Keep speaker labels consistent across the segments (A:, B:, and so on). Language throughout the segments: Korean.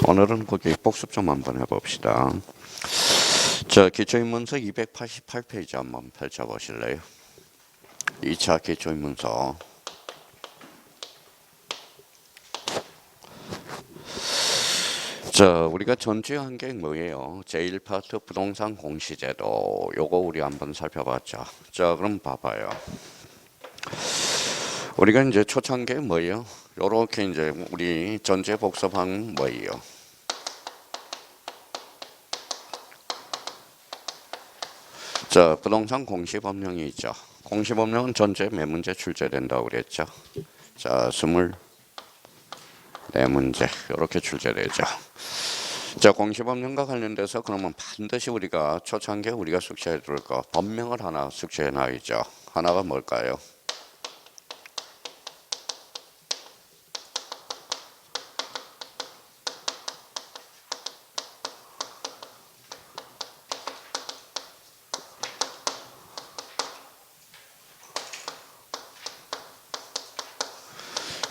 A: 오늘은 거기 복습 좀 한번 해봅시다. 자, 기초인문서 288페이지 한번 펼쳐보실래요? 2차 기초인문서. 자, 우리가 전주에 한 게 뭐예요? 제1파트 부동산 공시제도. 요거 우리 한번 살펴봤죠. 자, 그럼 봐봐요. 우리가 이제 초창기에 뭐예요? 요렇게 이제 우리 전체 복습한 뭐예요? 자, 부동산 공시법령이 있죠. 공시법령은 전체 몇 문제 출제된다고 그랬죠. 자, 24문제 이렇게 출제되죠. 자, 공시법령과 관련돼서 그러면 반드시 우리가 초창기에 우리가 숙지해 둘 거 법명을 하나 숙지해 놔야죠. 하나가 뭘까요?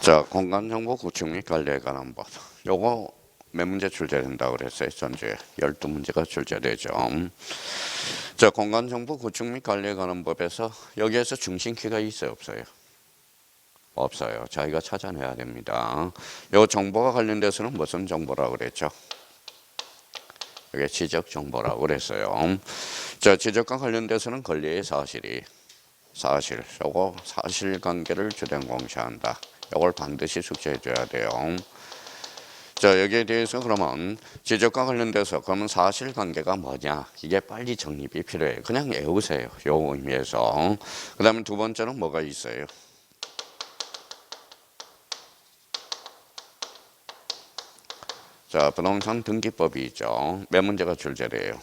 A: 자, 공간정보 구축 및 관리에 관한 법. 요거 몇 문제 출제된다고 그랬어요? 전주에 12문제가 출제되죠. 자, 공간정보 구축 및 관리에 관한 법에서 여기에서 중심키가 있어요? 없어요? 없어요. 자기가 찾아내야 됩니다. 요 정보가 관련돼서는 무슨 정보라고 그랬죠? 이게 지적 정보라고 그랬어요. 자, 지적과 관련돼서는 권리의 사실, 요거 사실관계를 주된 공시한다. 이걸 반드시 숙지해 줘야 돼요. 자, 여기에 대해서 그러면 지적과 관련돼서 그러면 사실관계가 뭐냐? 이게 빨리 정립이 필요해요. 그냥 외우세요. 요 의미에서. 그 다음에 두 번째는 뭐가 있어요? 자, 부동산 등기법이 있죠. 몇 문제가 출제돼요?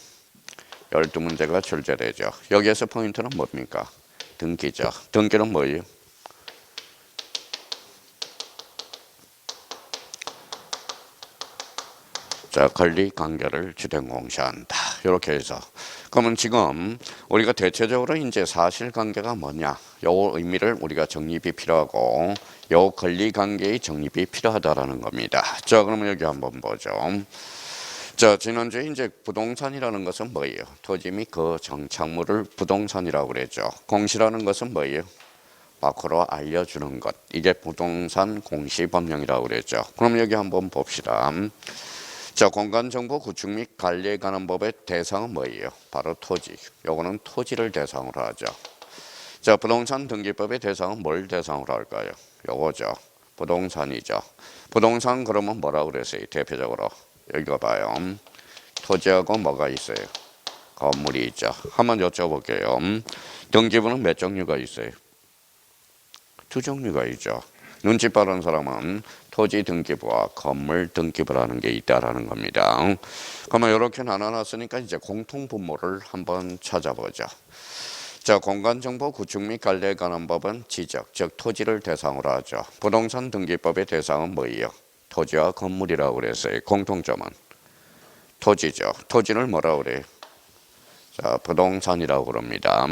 A: 12문제가 출제되죠. 여기에서 포인트는 뭡니까? 등기죠. 등기는 뭐예요? 자, 권리관계를 주된 공시한다. 이렇게 해서. 그러면 지금 우리가 대체적으로 이제 사실관계가 뭐냐? 요 의미를 우리가 정립이 필요하고, 요 권리관계의 정립이 필요하다라는 겁니다. 자, 그러면 여기 한번 보죠. 자, 지난주에 이제 부동산이라는 것은 뭐예요? 토지 및 그 정착물을 부동산이라고 그랬죠. 공시라는 것은 뭐예요? 밖으로 알려주는 것. 이게 부동산 공시법령이라고 그랬죠. 그럼 여기 한번 봅시다. 자, 공간정보 구축 및 관리에 관한 법의 대상은 뭐예요? 바로 토지. 요거는 토지를 대상으로 하죠. 자, 부동산 등기법의 대상은 뭘 대상으로 할까요? 요거죠. 부동산이죠. 부동산 그러면 뭐라고 그랬어요? 대표적으로 여기가 봐요. 토지하고 뭐가 있어요? 건물이 있죠. 한번 여쭤볼게요. 등기부는 몇 종류가 있어요? 두 종류가 있죠. 눈치 빠른 사람은 토지 등기부와 건물 등기부라는 게 있다라는 겁니다. 그러면 이렇게 나눠놨으니까 이제 공통 분모를 한번 찾아보죠. 자, 공간정보 구축 및 관리에 관한 법은 지적, 즉 토지를 대상으로 하죠. 부동산 등기법의 대상은 뭐예요? 토지와 건물이라고 그랬어요. 공통점은 토지죠. 토지를 뭐라고 그래요? 자, 부동산이라고 그럽니다.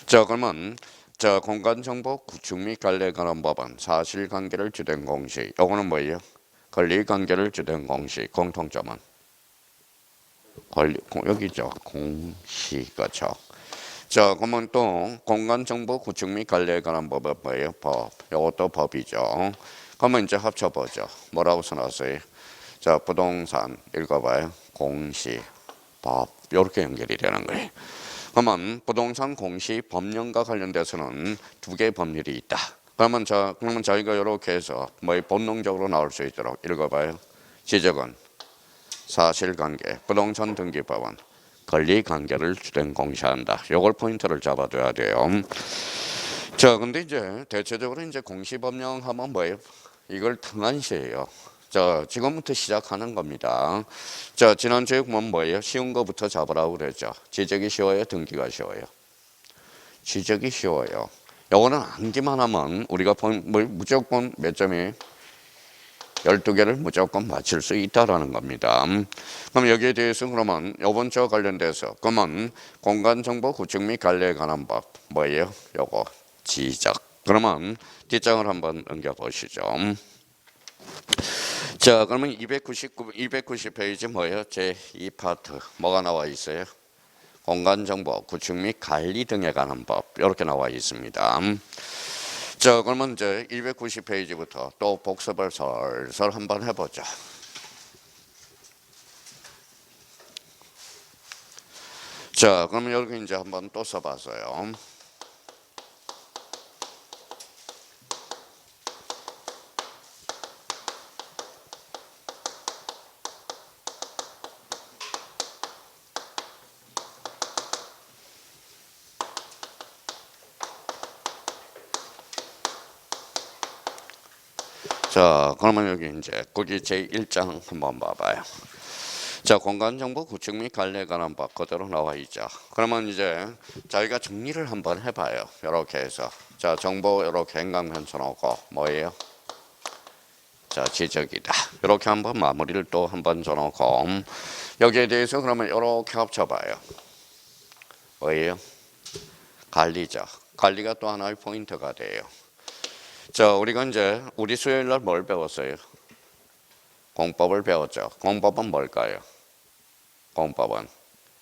A: 자, 그러면 자, 공간정보 구축 및 관리에 관한 법은 사실관계를 주된 공시. 요거는 뭐예요? 권리관계를 주된 공시. 공통점은 여기죠. 공시. 그렇죠. 자, 그러면 또 공간정보 구축 및 관리에 관한 법은 뭐예요? 법. 요것도 법이죠. 그러면 이제 합쳐보죠. 뭐라고 써놨어요? 자, 부동산 읽어봐요. 공시, 법. 이렇게 연결이 되는 거예요. 그러면 부동산 공시 법령과 관련돼서는 두 개의 법률이 있다. 그러면 저희가 이렇게 해서 뭐 본능적으로 나올 수 있도록 읽어봐요. 지적은 사실관계, 부동산 등기법은 권리관계를 주된 공시한다. 요걸 포인트를 잡아둬야 돼요. 자, 근데 이제 대체적으로 이제 공시법령 하면 뭐예요? 이걸 등한시해요. 자, 지금부터 시작하는 겁니다. 자, 지난주에 보면 뭐예요? 쉬운 거부터 잡으라고 그랬죠. 지적이 쉬워요? 등기가 쉬워요? 지적이 쉬워요. 요거는 암기만 하면 우리가 무조건 몇 점이에요? 12개를 무조건 맞출 수 있다라는 겁니다. 그럼 여기에 대해서 그러면 이번 주와 관련돼서 그러면 공간정보 구축 및 관리에 관한 법 뭐예요? 요거 지적. 그러면 뒷장을 한번 넘겨보시죠. 자, 그러면 290페이지 뭐예요? 제2파트 뭐가 나와 있어요? 공간정보, 구축 및 관리 등에 관한 법 이렇게 나와 있습니다. 자, 그러면 이제 290페이지부터 또 복습을 설설 한번 해보죠. 자, 그러면 여기 이제 한번 또 써봤어요. 자, 그러면 여기 이제 거기 제1장 한번 봐봐요. 자, 공간정보 구축 및 관리에 관한 법 그대로 나와 있죠. 그러면 이제 저희가 정리를 한번 해봐요. 이렇게 해서 자, 정보 이렇게 행강편 써놓고 뭐예요? 자, 지적이다. 이렇게 한번 마무리를 또 한번 써놓고 여기에 대해서 그러면 이렇게 합쳐봐요. 뭐예요? 관리죠. 관리가 또 하나의 포인트가 돼요. 자, 우리가 이제 우리 수요일 날 뭘 배웠어요? 공법을 배웠죠. 공법은 뭘까요? 공법은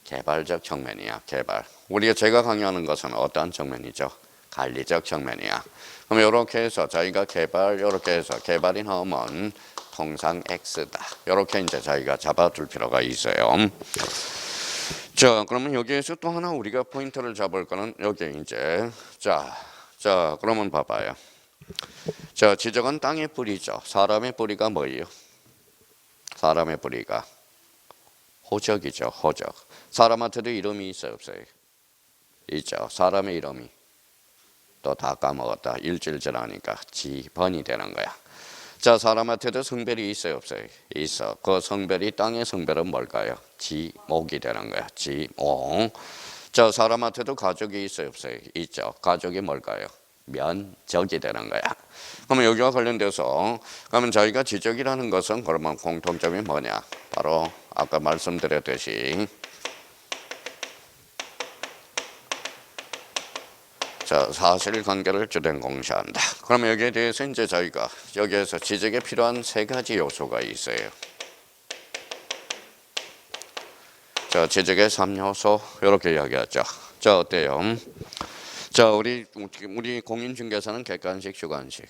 A: 개발적 측면이야. 개발. 우리가 제가 강의하는 것은 어떠한 측면이죠? 관리적 측면이야. 그럼 이렇게 해서 저희가 개발 이렇게 해서 개발이 나오면 통상 X다. 이렇게 이제 저희가 잡아둘 필요가 있어요. 자, 그러면 여기에서 또 하나 우리가 포인트를 잡을 거는 여기 이제 자, 그러면 봐봐요. 자, 지적은 땅의 뿌리죠. 사람의 뿌리가 뭐예요? 사람의 뿌리가 호적이죠. 호적. 사람한테도 이름이 있어요, 없어요? 있죠. 사람의 이름이 또 다 까먹었다. 일질질하니까 지번이 되는 거야. 자, 사람한테도 성별이 있어요, 없어요? 있어. 그 성별이 땅의 성별은 뭘까요? 지목이 되는 거야. 지목. 자, 사람한테도 가족이 있어요, 없어요? 있죠. 가족이 뭘까요? 면적이 되는 거야. 그러면 여기와 관련돼서 그러면 저희가 지적이라는 것은 그러면 공통점이 뭐냐? 바로 아까 말씀드렸듯이 자, 사실관계를 주된 공시한다. 그러면 여기에 대해서 이제 저희가 여기에서 지적에 필요한 세 가지 요소가 있어요. 자, 지적의 3요소 이렇게 이야기하죠. 자, 어때요? 자, 우리 공인중개사는 객관식, 주관식.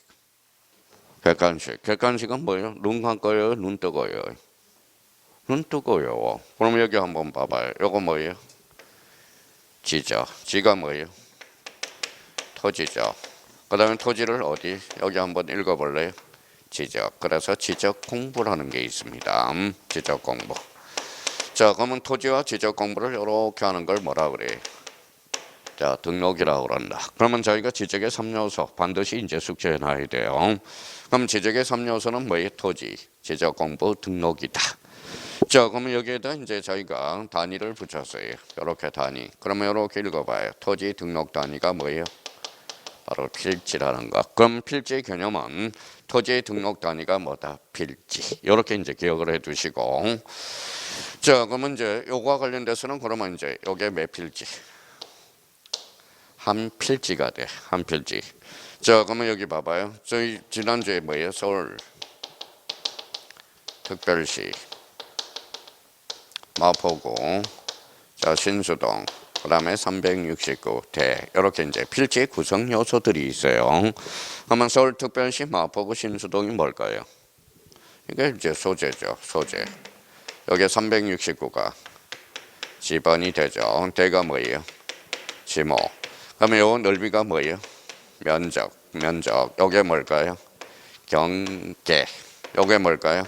A: 객관식. 객관식은 뭐예요? 눈 감고요, 눈 뜨고요. 눈 뜨고요. 그럼 여기 한번 봐봐요. 요거 뭐예요? 지죠. 지가 뭐예요? 토지죠. 그 다음에 토지를 어디? 여기 한번 읽어볼래요? 지적. 그래서 지적 공부라는 게 있습니다. 지적 공부. 자, 그러면 토지와 지적 공부를 이렇게 하는 걸 뭐라 그래요? 자, 등록이라고 그런다. 그러면 저희가 지적의 3요소 반드시 이제 숙제해 놔야 돼요. 그럼 지적의 3요소는 뭐예요? 토지, 지적 공부, 등록이다. 자, 그러면 여기에다 이제 저희가 단위를 붙였어요. 이렇게 단위. 그러면 이렇게 읽어봐요. 토지 등록 단위가 뭐예요? 바로 필지라는 거. 그럼 필지의 개념은 토지의 등록 단위가 뭐다? 필지. 이렇게 이제 기억을 해두시고. 자, 그러면 이제 요거와 관련돼서는 그러면 이제 요게 몇 필지? 한 필지가 돼. 한 필지. 자, 그러면 여기 봐봐요. 저희 지난주에 뭐예요? 서울 특별시 마포구 자, 신수동 그 다음에 369대 이렇게 이제 필지 구성 요소들이 있어요. 그러면 서울 특별시 마포구 신수동이 뭘까요? 이게 이제 소재죠. 소재. 여기 369가 지번이 되죠. 대가 뭐예요? 지목. 그러면 요 넓이가 뭐예요? 면적. 요게 뭘까요? 경계. 요게 뭘까요?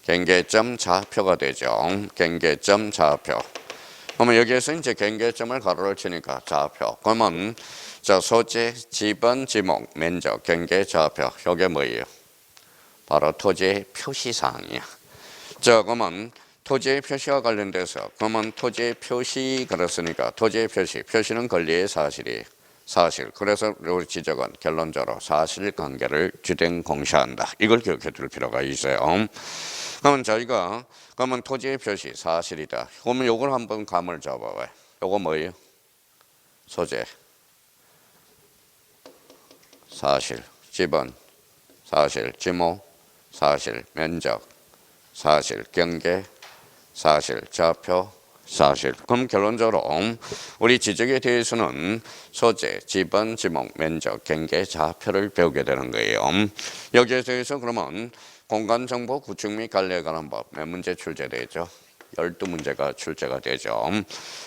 A: 경계점 좌표가 되죠. 경계점 좌표. 그러면 여기에서 이제 경계점을 가로를 치니까 좌표. 그러면 자, 소재, 지번, 지목, 면적, 경계, 좌표. 요게 뭐예요? 바로 토지의 표시사항이야. 자, 그러면 토지의 표시와 관련돼서 그러면 토지의 표시 그랬으니까 토지의 표시는 권리의 사실이 사실. 그래서 우리 지적은 결론적으로 사실관계를 주된 공시한다. 이걸 기억해 둘 필요가 있어요. 그러면 저희가 그러면 토지의 표시 사실이다. 그러면 요걸 한번 감을 잡아봐요. 요거 뭐예요? 소재 사실, 지번 사실, 지목 사실, 면적 사실, 경계, 사실, 좌표, 사실. 그럼 결론적으로 우리 지적에 대해서는 소재, 지번, 지목, 면적, 경계, 좌표를 배우게 되는 거예요. 여기에 대해서 그러면 공간정보 구축 및 관리에 관한 법 몇 문제 출제되죠? 12문제가 출제가 되죠.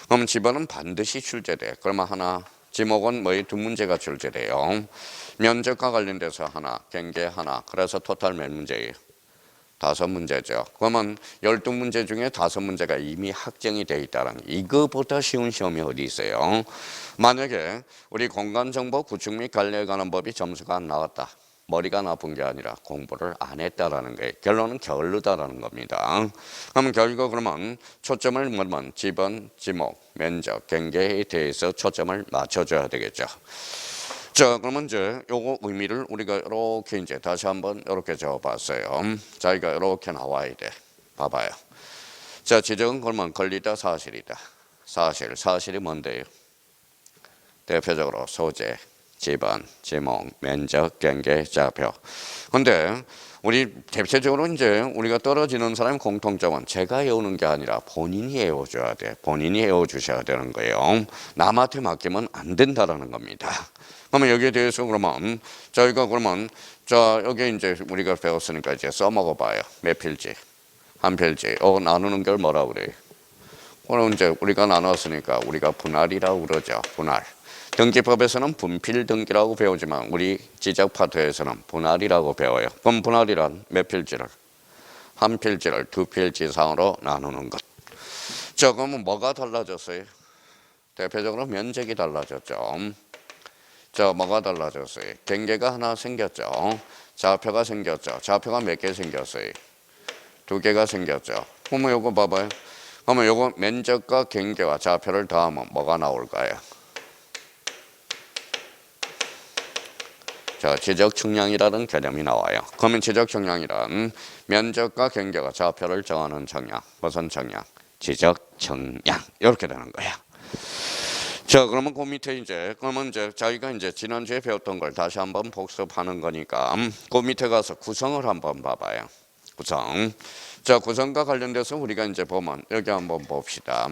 A: 그럼 지번은 반드시 출제돼. 그러면 하나, 지목은 뭐에 2문제가 출제돼요. 면적과 관련돼서 하나, 경계 하나. 그래서 토탈 몇 문제예요? 5문제죠. 그러면 12문제 중에 5문제가 이미 확정이 되어 있다는 이거보다 쉬운 시험이 어디 있어요? 만약에 우리 공간정보 구축 및 관리에 관한 법이 점수가 안 나왔다. 머리가 나쁜 게 아니라 공부를 안 했다라는 거예요. 결론은 게을르다라는 겁니다. 그러면 결국 그러면 초점을 뭐면 지번, 지목, 면적, 경계에 대해서 초점을 맞춰줘야 되겠죠. 자, 그러면 이제 요거 의미를 우리가 이렇게 이제 다시 한번 이렇게 적어봤어요. 자기가 이렇게 나와야 돼. 봐봐요. 자, 지적은 그러면 권리다, 사실이다. 사실이 뭔데요? 대표적으로 소재, 지번, 지목, 면적, 경계, 좌표. 근데 우리 대체적으로 이제 우리가 떨어지는 사람의 공통점은 제가 외우는 게 아니라 본인이 외워줘야 돼. 본인이 외워주셔야 되는 거예요. 남한테 맡기면 안 된다라는 겁니다. 그러면 여기에 대해서 그러면 저희가 그러면 자 여기 이제 우리가 배웠으니까 이제 써먹어봐요. 몇 필지? 한 필지. 나누는 걸 뭐라 그래요? 그럼 이제 우리가 나눴으니까 우리가 분할이라고 그러죠. 분할. 등기법에서는 분필 등기라고 배우지만 우리 지적 파트에서는 분할이라고 배워요. 그럼 분할이란 몇 필지를? 한 필지를 2필지 이상으로 나누는 것. 자, 그러면 뭐가 달라졌어요? 대표적으로 면적이 달라졌죠. 자, 뭐가 달라졌어요? 경계가 하나 생겼죠. 좌표가 생겼죠. 좌표가 몇 개 생겼어요? 2개가 생겼죠. 그러면 요거 봐봐요. 그러면 요거 면적과 경계와 좌표를 더하면 뭐가 나올까요? 자, 지적 측량이라는 개념이 나와요. 그러면 지적 측량이란 면적과 경계와 좌표를 정하는 측량. 무슨 측량? 지적 측량. 이렇게 되는 거야. 자, 그러면 그 밑에 그러면 저희가 지난주에 배웠던 걸 다시 한번 복습하는 거니까 그 밑에 가서 구성을 한번 봐봐요. 구성. 자, 구성과 관련돼서 우리가 보면 여기 한번 봅시다.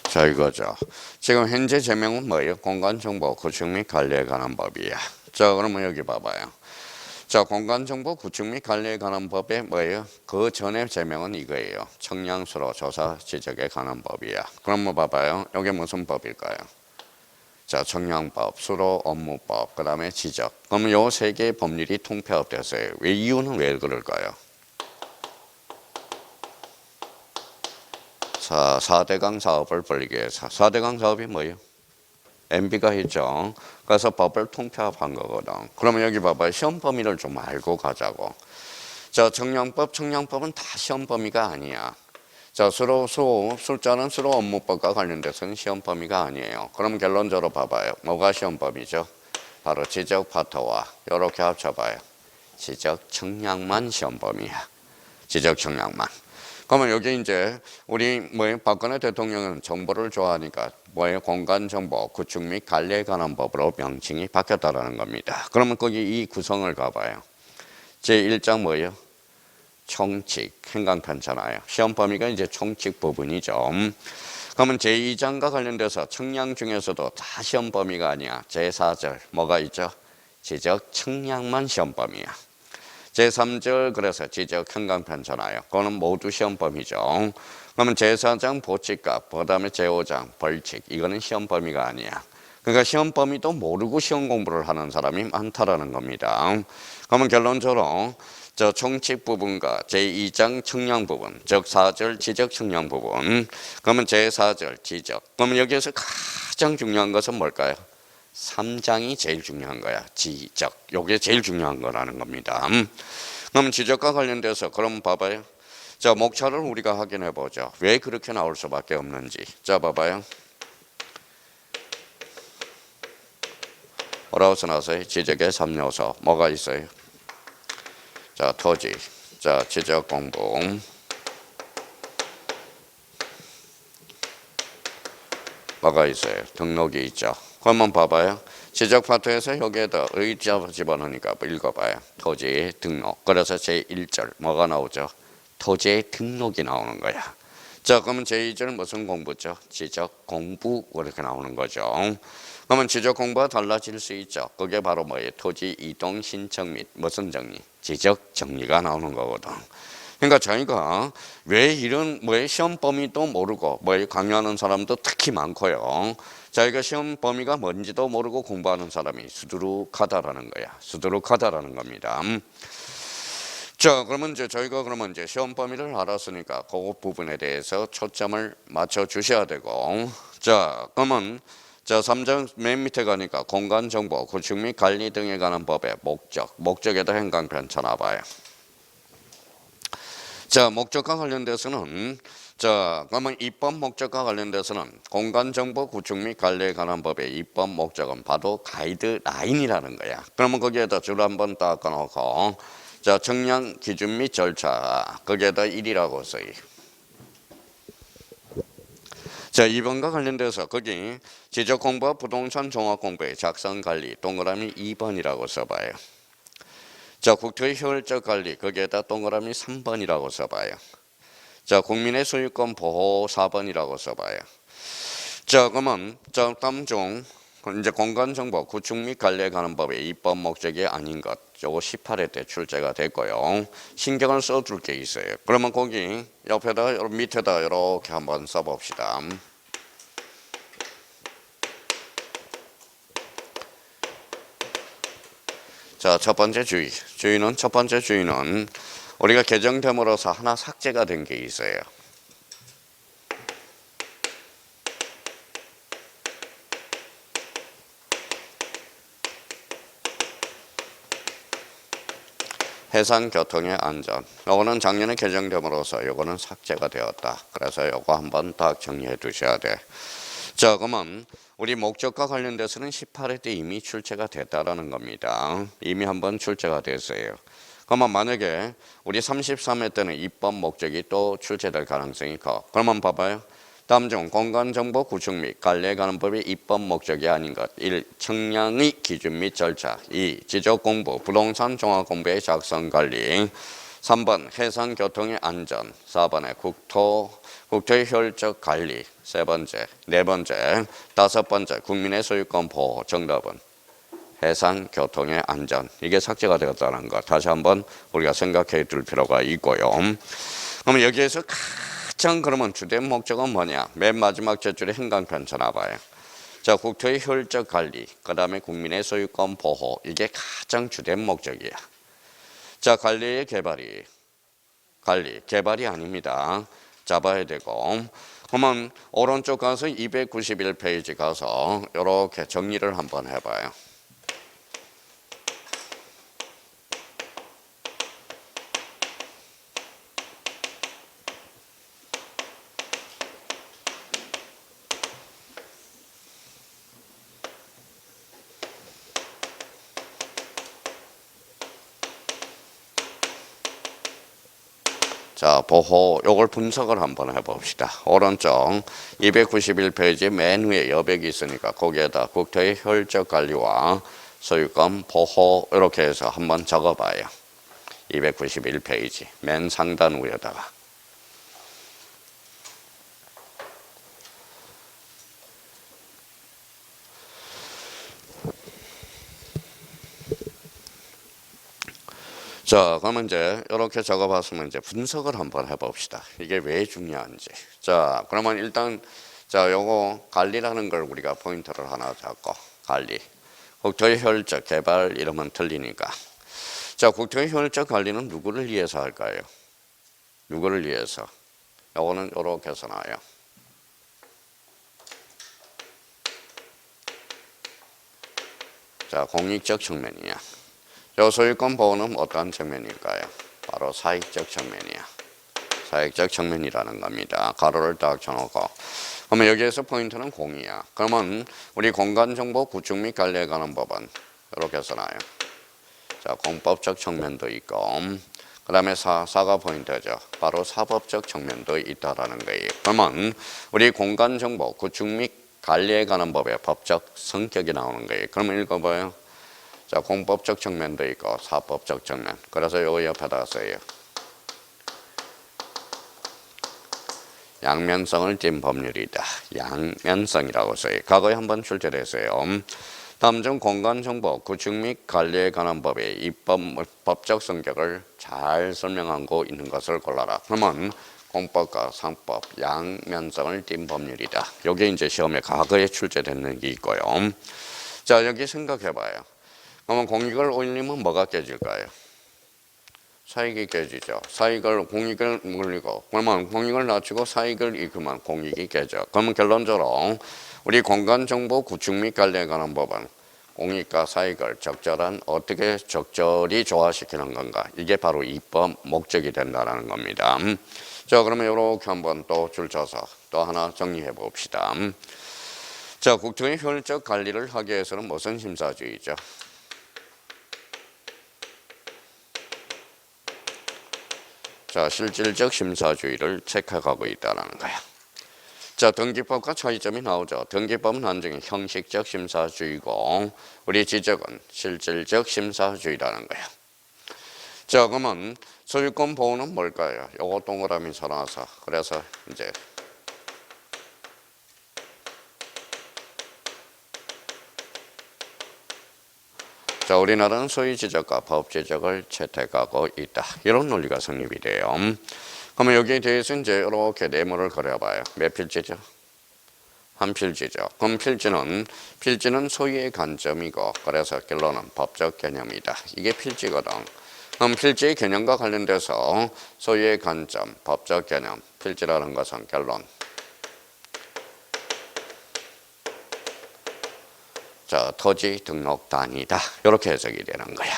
A: 자, 이거죠. 지금 현재 제명은 뭐예요? 공간정보 구축 및 관리에 관한 법이야. 자, 그러면 여기 봐봐요. 자, 공간정보 구축 및 관리에 관한 법에 뭐예요? 그 전에 제명은 이거예요. 청량수로 조사 지적에 관한 법이야. 그럼 뭐 봐봐요. 이게 무슨 법일까요? 자, 청량법, 수로 업무법, 그 다음에 지적. 그러면 요 세 개의 법률이 통폐합됐어요. 왜 이유는 왜 그럴까요? 4대강 사업을 벌이기 위해서. 4대강 사업이 뭐예요? MB가 있죠. 그래서 법을 통폐합한 거거든. 그러면 여기 봐봐요. 시험 범위를 좀 알고 가자고. 자, 청량법은 다 시험 범위가 아니야. 자, 숫자는 수로 업무법과 관련돼서는 시험 범위가 아니에요. 그럼 결론적으로 봐봐요. 뭐가 시험 범위죠? 바로 지적 파트와 이렇게 합쳐봐요. 지적 청량만 시험 범위야. 지적 청량만. 그러면 여기 우리 박근혜 대통령은 정보를 좋아하니까 공간정보 구축 및 관리에 관한 법으로 명칭이 바뀌었다라는 겁니다. 그러면 거기 이 구성을 가봐요. 제1장 뭐예요? 총칙, 행간편잖아요. 시험 범위가 총칙 부분이죠. 그러면 제2장과 관련돼서 청량 중에서도 다 시험 범위가 아니야. 제4절 뭐가 있죠? 지적 청량만 시험 범위야. 제3절 그래서 지적 형광편잖아요. 그거는 모두 시험 범위죠. 그러면 제4장 보칙값, 그 다음에 제5장 벌칙, 이거는 시험 범위가 아니야. 그러니까 시험 범위도 모르고 시험 공부를 하는 사람이 많다라는 겁니다. 그러면 결론적으로 저 총칙 부분과 제2장 청량 부분, 즉 4절 지적 청량 부분, 그러면 제4절 지적. 그러면 여기에서 가장 중요한 것은 뭘까요? 3장이 제일 중요한 거야. 지적. 요게 제일 중요한 거라는 겁니다. 그럼 지적과 관련돼서 그럼 봐봐요. 자, 목차를 우리가 확인해 보죠. 왜 그렇게 나올 수밖에 없는지. 자, 봐봐요. 뭐라고 써놨어요? 지적의 3요소. 뭐가 있어요? 자, 토지. 자, 지적 공부. 뭐가 있어요? 등록이 있죠. 그러면 봐봐요. 지적 파트에서 여기에다 의자 집어넣으니까 읽어봐요. 토지 등록. 그래서 제1절 뭐가 나오죠? 토지의 등록이 나오는 거야. 자, 그러면 제2절 무슨 공부죠? 지적 공부 이렇게 나오는 거죠. 그러면 지적 공부가 달라질 수 있죠. 그게 바로 뭐예요? 토지 이동 신청 및 무슨 정리? 지적 정리가 나오는 거거든. 그러니까 저희가 왜 이런 시험 범위도 모르고 강요하는 사람도 특히 많고요. 자기가 시험 범위가 뭔지도 모르고 공부하는 사람이 수두룩하다라는 거야. 수두룩하다라는 겁니다. 자, 그러면 저희가 시험 범위를 알았으니까 그 부분에 대해서 초점을 맞춰 주셔야 되고, 자, 그러면 3장 맨 밑에 가니까 공간 정보, 구축 및 관리 등에 관한 법의 목적에다 행강편 쳐놔봐요. 자, 목적과 관련돼서는 그러면 입법 목적과 관련돼서는 공간 정보 구축 및 관리에 관한 법의 입법 목적은 바로 가이드라인이라는 거야. 그러면 거기에다 줄 한번 딱 꺼놓고 정량 기준 및 절차 거기에다 1이라고 써요. 자, 2번과 관련돼서 거기 지적 공부와 부동산 종합 공부의 작성 관리 동그라미 2번이라고 써봐요. 자, 국토의 효율적 관리 거기에다 동그라미 3번이라고 써봐요. 자, 국민의 소유권 보호 4번이라고 써봐요. 자, 그러면 다음 중 이제 공간 정보 구축 및 관리에 관한 법의 입법 목적이 아닌 것 요거 18회 때 출제가 됐고요. 신경을 써줄 게 있어요. 그러면 거기 옆에다 밑에다 이렇게 한번 써봅시다. 자, 첫 번째 첫 번째 주의는 우리가 개정됨으로써 하나 삭제가 된 게 있어요. 해상교통의 안전. 요거는 작년에 개정됨으로써 요거는 삭제가 되었다. 그래서 요거 한번 딱 정리해 두셔야 돼. 자, 그러면 우리 목적과 관련돼서는 18회 때 이미 출제가 됐다라는 겁니다. 이미 한번 출제가 됐어요. 그러면 만약에 우리 33회 때는 입법 목적이 또 출제될 가능성이 커. 그러면 봐봐요. 다음 중 공간정보 구축 및 관리에 관한 법의 입법 목적이 아닌 것 1. 청량의 기준 및 절차 2. 지적공부 부동산 종합공부의 작성 관리 3번 해상교통의 안전 4번에 국토의 효율적 관리 세 번째, 네 번째, 다섯 번째 국민의 소유권 보호. 정답은 해상교통의 안전. 이게 삭제가 되었다는 거 다시 한번 우리가 생각해 둘 필요가 있고요. 그러면 여기에서 가장 그러면 주된 목적은 뭐냐? 맨 마지막 제줄에 행강편 쳐놔봐요. 자, 국토의 효율적 관리, 그 다음에 국민의 소유권 보호. 이게 가장 주된 목적이야. 자, 관리의 개발이 아닙니다. 잡아야 되고. 그러면 오른쪽 가서 291페이지 가서 이렇게 정리를 한번 해봐요. 자, 보호 요걸 분석을 한번 해봅시다. 오른쪽 291페이지 맨 위에 여백이 있으니까 거기에다 국토의 효율적 관리와 소유권 보호 이렇게 해서 한번 적어봐요. 291페이지 맨 상단 위에다가. 자, 그러면 이제 이렇게 적어봤으면 이제 분석을 한번 해봅시다. 이게 왜 중요한지. 자, 그러면 일단 요거 관리라는 걸 우리가 포인트를 하나 잡고 관리. 국토의 효율적 개발 이러면 틀리니까. 자, 국토의 효율적 관리는 누구를 위해서 할까요? 누구를 위해서? 요거는 이렇게 써놔요. 자, 공익적 측면이야. 요 소유권 보호는 어떠한 측면일까요? 바로 사익적 측면이야. 사익적 측면이라는 겁니다. 가로를 딱 쳐놓고. 그러면 여기에서 포인트는 공이야. 그러면 우리 공간정보 구축 및 관리에 관한 법은 이렇게 써놔요. 자, 공법적 측면도 있고, 그 다음에 사가 포인트죠. 바로 사법적 측면도 있다라는 거예요. 그러면 우리 공간정보 구축 및 관리에 관한 법의 법적 성격이 나오는 거예요. 그러면 읽어봐요. 자, 공법적 측면도 있고 사법적 측면. 그래서 요 옆에다가 써요. 양면성을 띈 법률이다. 양면성이라고 써요. 과거에 한번 출제됐어요. 다음 중 공간정보 구축 및 관리에 관한 법의 법적 성격을 잘 설명하고 있는 것을 골라라. 그러면 공법과 상법, 양면성을 띈 법률이다. 이게 이제 시험에 과거에 출제됐는 게 있고요. 자, 여기 생각해봐요. 그러면 공익을 올리면 뭐가 깨질까요? 사익이 깨지죠. 공익을 물리고, 그러면 공익을 낮추고 사익을 잃으면 공익이 깨져. 그러면 결론적으로 우리 공간정보 구축 및 관리에 관한 법은 공익과 사익을 어떻게 적절히 조화시키는 건가. 이게 바로 입법 목적이 된다는 겁니다. 자, 그러면 이렇게 한번 또 줄쳐서 또 하나 정리해 봅시다. 자, 국토의 효율적 관리를 하기 위해서는 무슨 심사주의죠? 자, 실질적 심사주의를 체크하고 있다는 거야. 자, 등기법과 차이점이 나오죠. 등기법은 한정의 형식적 심사주의고 우리 지적은 실질적 심사주의라는 거야. 자, 그러면 소유권 보호는 뭘까요? 요거 동그라미 쳐놔서 그래서 이제 자, 우리나라는 소유 지적과 법 지적을 채택하고 있다. 이런 논리가 성립이 돼요. 그러면 여기에 대해서 이제 이렇게 네모를 그려봐요. 몇 필지죠? 한 필지죠. 그럼 필지는 소유의 관점이고 그래서 결론은 법적 개념이다. 이게 필지거든. 그럼 필지의 개념과 관련돼서 소유의 관점, 법적 개념, 필지라는 것은 결론. 자, 토지 등록 단위다. 이렇게 해석이 되는 거야.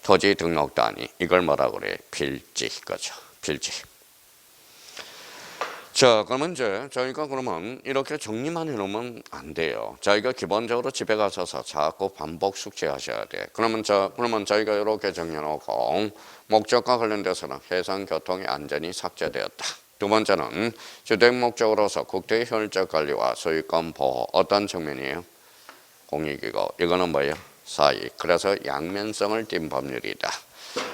A: 토지 등록 단위. 이걸 뭐라고 그래? 필지. 그죠? 필지. 자, 그러면 이제 저희가 그러면 이렇게 정리만 해놓으면 안 돼요. 저희가 기본적으로 집에 가셔서 자꾸 반복 숙지하셔야 돼. 그러면 저희가 이렇게 정해놓고 목적과 관련돼서는 해상 교통의 안전이 삭제되었다. 두 번째는 주택 목적으로서 국토의 효율적 관리와 소유권 보호. 어떤 측면이에요? 공익이고 이거는 뭐예요? 사익. 그래서 양면성을 띈 법률이다.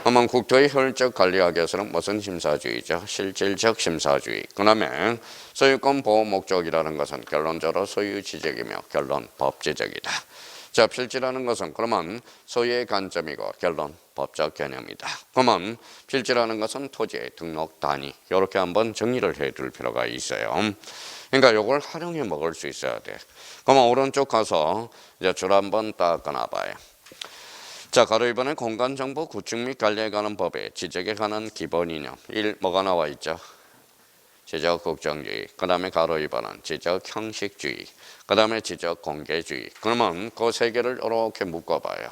A: 그러면 국토의 효율적 관리하기 위해서는 무슨 심사주의죠? 실질적 심사주의. 그 다음에 소유권 보호 목적이라는 것은 결론적으로 소유 지적이며 결론 법 지적이다. 자, 필지라는 것은 그러면 소유의 관점이고 결론 법적 개념이다. 그러면 필지라는 것은 토지의 등록 단위. 이렇게 한번 정리를 해둘 필요가 있어요. 그러니까 이걸 활용해 먹을 수 있어야 돼. 그러면 오른쪽 가서 이제 줄 한번 딱 꺼놔봐요. 자, 가로 2번에 공간정보 구축 및 관리에 관한 법에 지적에 관한 기본 이념. 1. 뭐가 나와 있죠? 지적 국정주의. 그 다음에 가로 2번은 지적 형식주의. 그 다음에 지적 공개주의. 그러면 그 세 개를 이렇게 묶어봐요.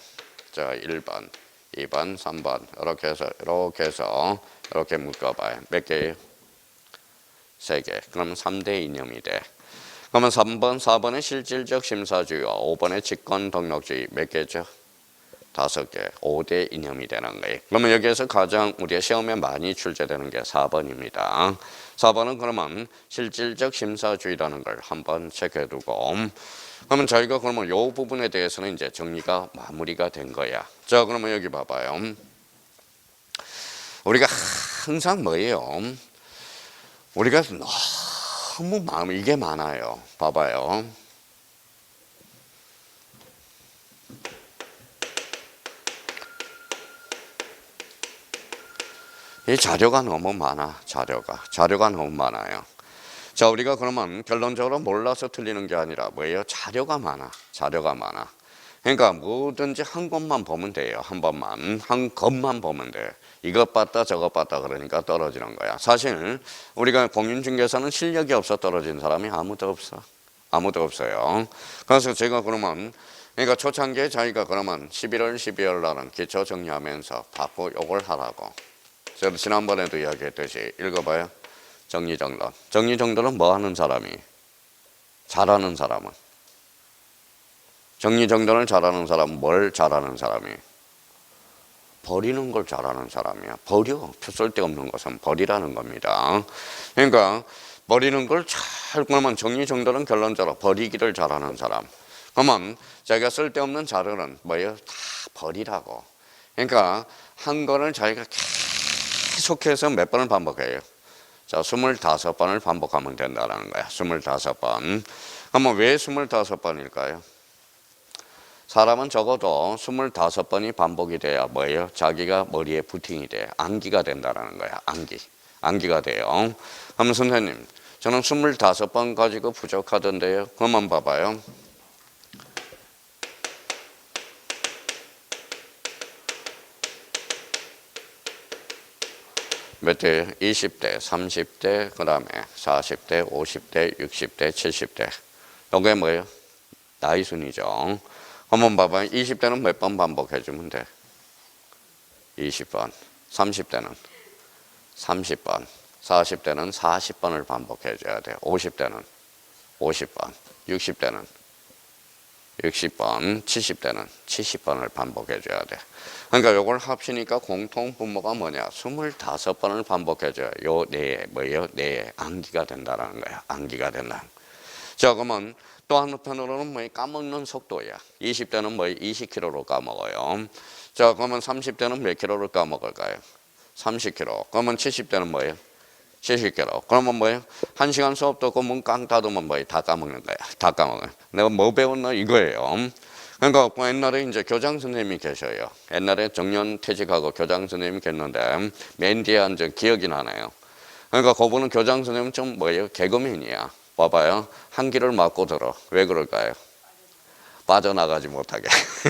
A: 자, 1번, 2번, 3번. 이렇게 해서 이렇게 묶어봐요. 몇 개예요? 3개. 그러면 3대 이념이 돼. 그러면 3번, 4번의 실질적 심사주의와 5번의 직권 등록주의 몇 개죠? 5개, 5대 이념이 되는 거예요. 그러면 여기에서 가장 우리가 시험에 많이 출제되는 게 4번입니다. 4번은 그러면 실질적 심사주의라는 걸 한번 체크해두고, 그러면 저희가 그러면 이 부분에 대해서는 이제 정리가 마무리가 된 거야. 자, 그러면 여기 봐봐요. 우리가 항상 뭐예요? 우리가 너무 이게 많아요. 봐봐요. 이 자료가 너무 많아. 자료가 너무 많아요. 자, 우리가 그러면 결론적으로 몰라서 틀리는 게 아니라 뭐예요? 자료가 많아. 그러니까 뭐든지 한 것만 보면 돼요. 한 번만. 한 것만 보면 돼. 이것 봤다 저것 봤다 그러니까 떨어지는 거야. 사실 우리가 공인중개사는 실력이 없어 떨어진 사람이 아무도 없어요. 그래서 제가 그러면 그러니까 초창기에 자기가 그러면 11월, 12월 날은 기초 정리하면서 바꾸 요걸 하라고. 제가 지난번에도 이야기했듯이 읽어봐요. 정리정돈. 정리정돈은 뭐 하는 사람이? 잘하는 사람은? 정리정돈을 잘하는 사람은 뭘 잘하는 사람이? 버리는 걸 잘하는 사람이야. 버려. 쓸데없는 것은 버리라는 겁니다. 그러니까 버리는 걸 잘, 그러면 정리정돈은 결론적으로 버리기를 잘하는 사람. 그러면 자기가 쓸데없는 자료는 뭐예요? 다 버리라고. 그러니까 한 거를 자기가 계속해서 몇 번을 반복해요? 자, 25번을 반복하면 된다는 거야. 25번. 그러면 왜 25번일까요? 사람은 적어도 25번이 반복이 돼야 뭐예요? 자기가 머리에 부팅이 돼. 암기가 된다는 거야. 암기가 돼요. 그러면 선생님, 저는 25번 가지고 부족하던데요. 그만 봐봐요. 몇 대? 20대, 30대, 그 다음에 40대, 50대, 60대, 70대. 이게 뭐예요? 나이 순이죠. 한번 봐봐요. 20대는 몇 번 반복해주면 돼? 20번. 30대는 30번. 40대는 40번을 반복해줘야 돼. 50대는 50번. 60대는 60번. 70대는 70번을 반복해줘야 돼. 그러니까 요걸 합치니까 공통 분모가 뭐냐? 25번을 반복해줘야 요 뇌에 뭐예요? 뇌에 암기가 된다는 거야. 암기가 된다. 자, 그러면 또 한편으로는 뭐 까먹는 속도야. 20대는 뭐 20km로 까먹어요. 자, 그러면 30대는 몇 킬로를 까먹을까요? 30km. 그러면 70대는 뭐예요? 70km. 그러면 뭐예요? 1시간 수업 듣고 문 깡 닫으면 뭐예요? 다 까먹는 거야. 다 까먹어요. 내가 뭐 배웠나 이거예요. 그러니까 옛날에 이제 교장 선생님이 계셔요. 옛날에 정년 퇴직하고 교장 선생님이 계셨는데 맨 뒤에 앉아 기억이 나네요. 그러니까 그분은 교장 선생님은 좀 뭐예요? 개그맨이야. 봐봐요. 한 귀를 막고 들어. 왜 그럴까요? 빠져나가지 못하게.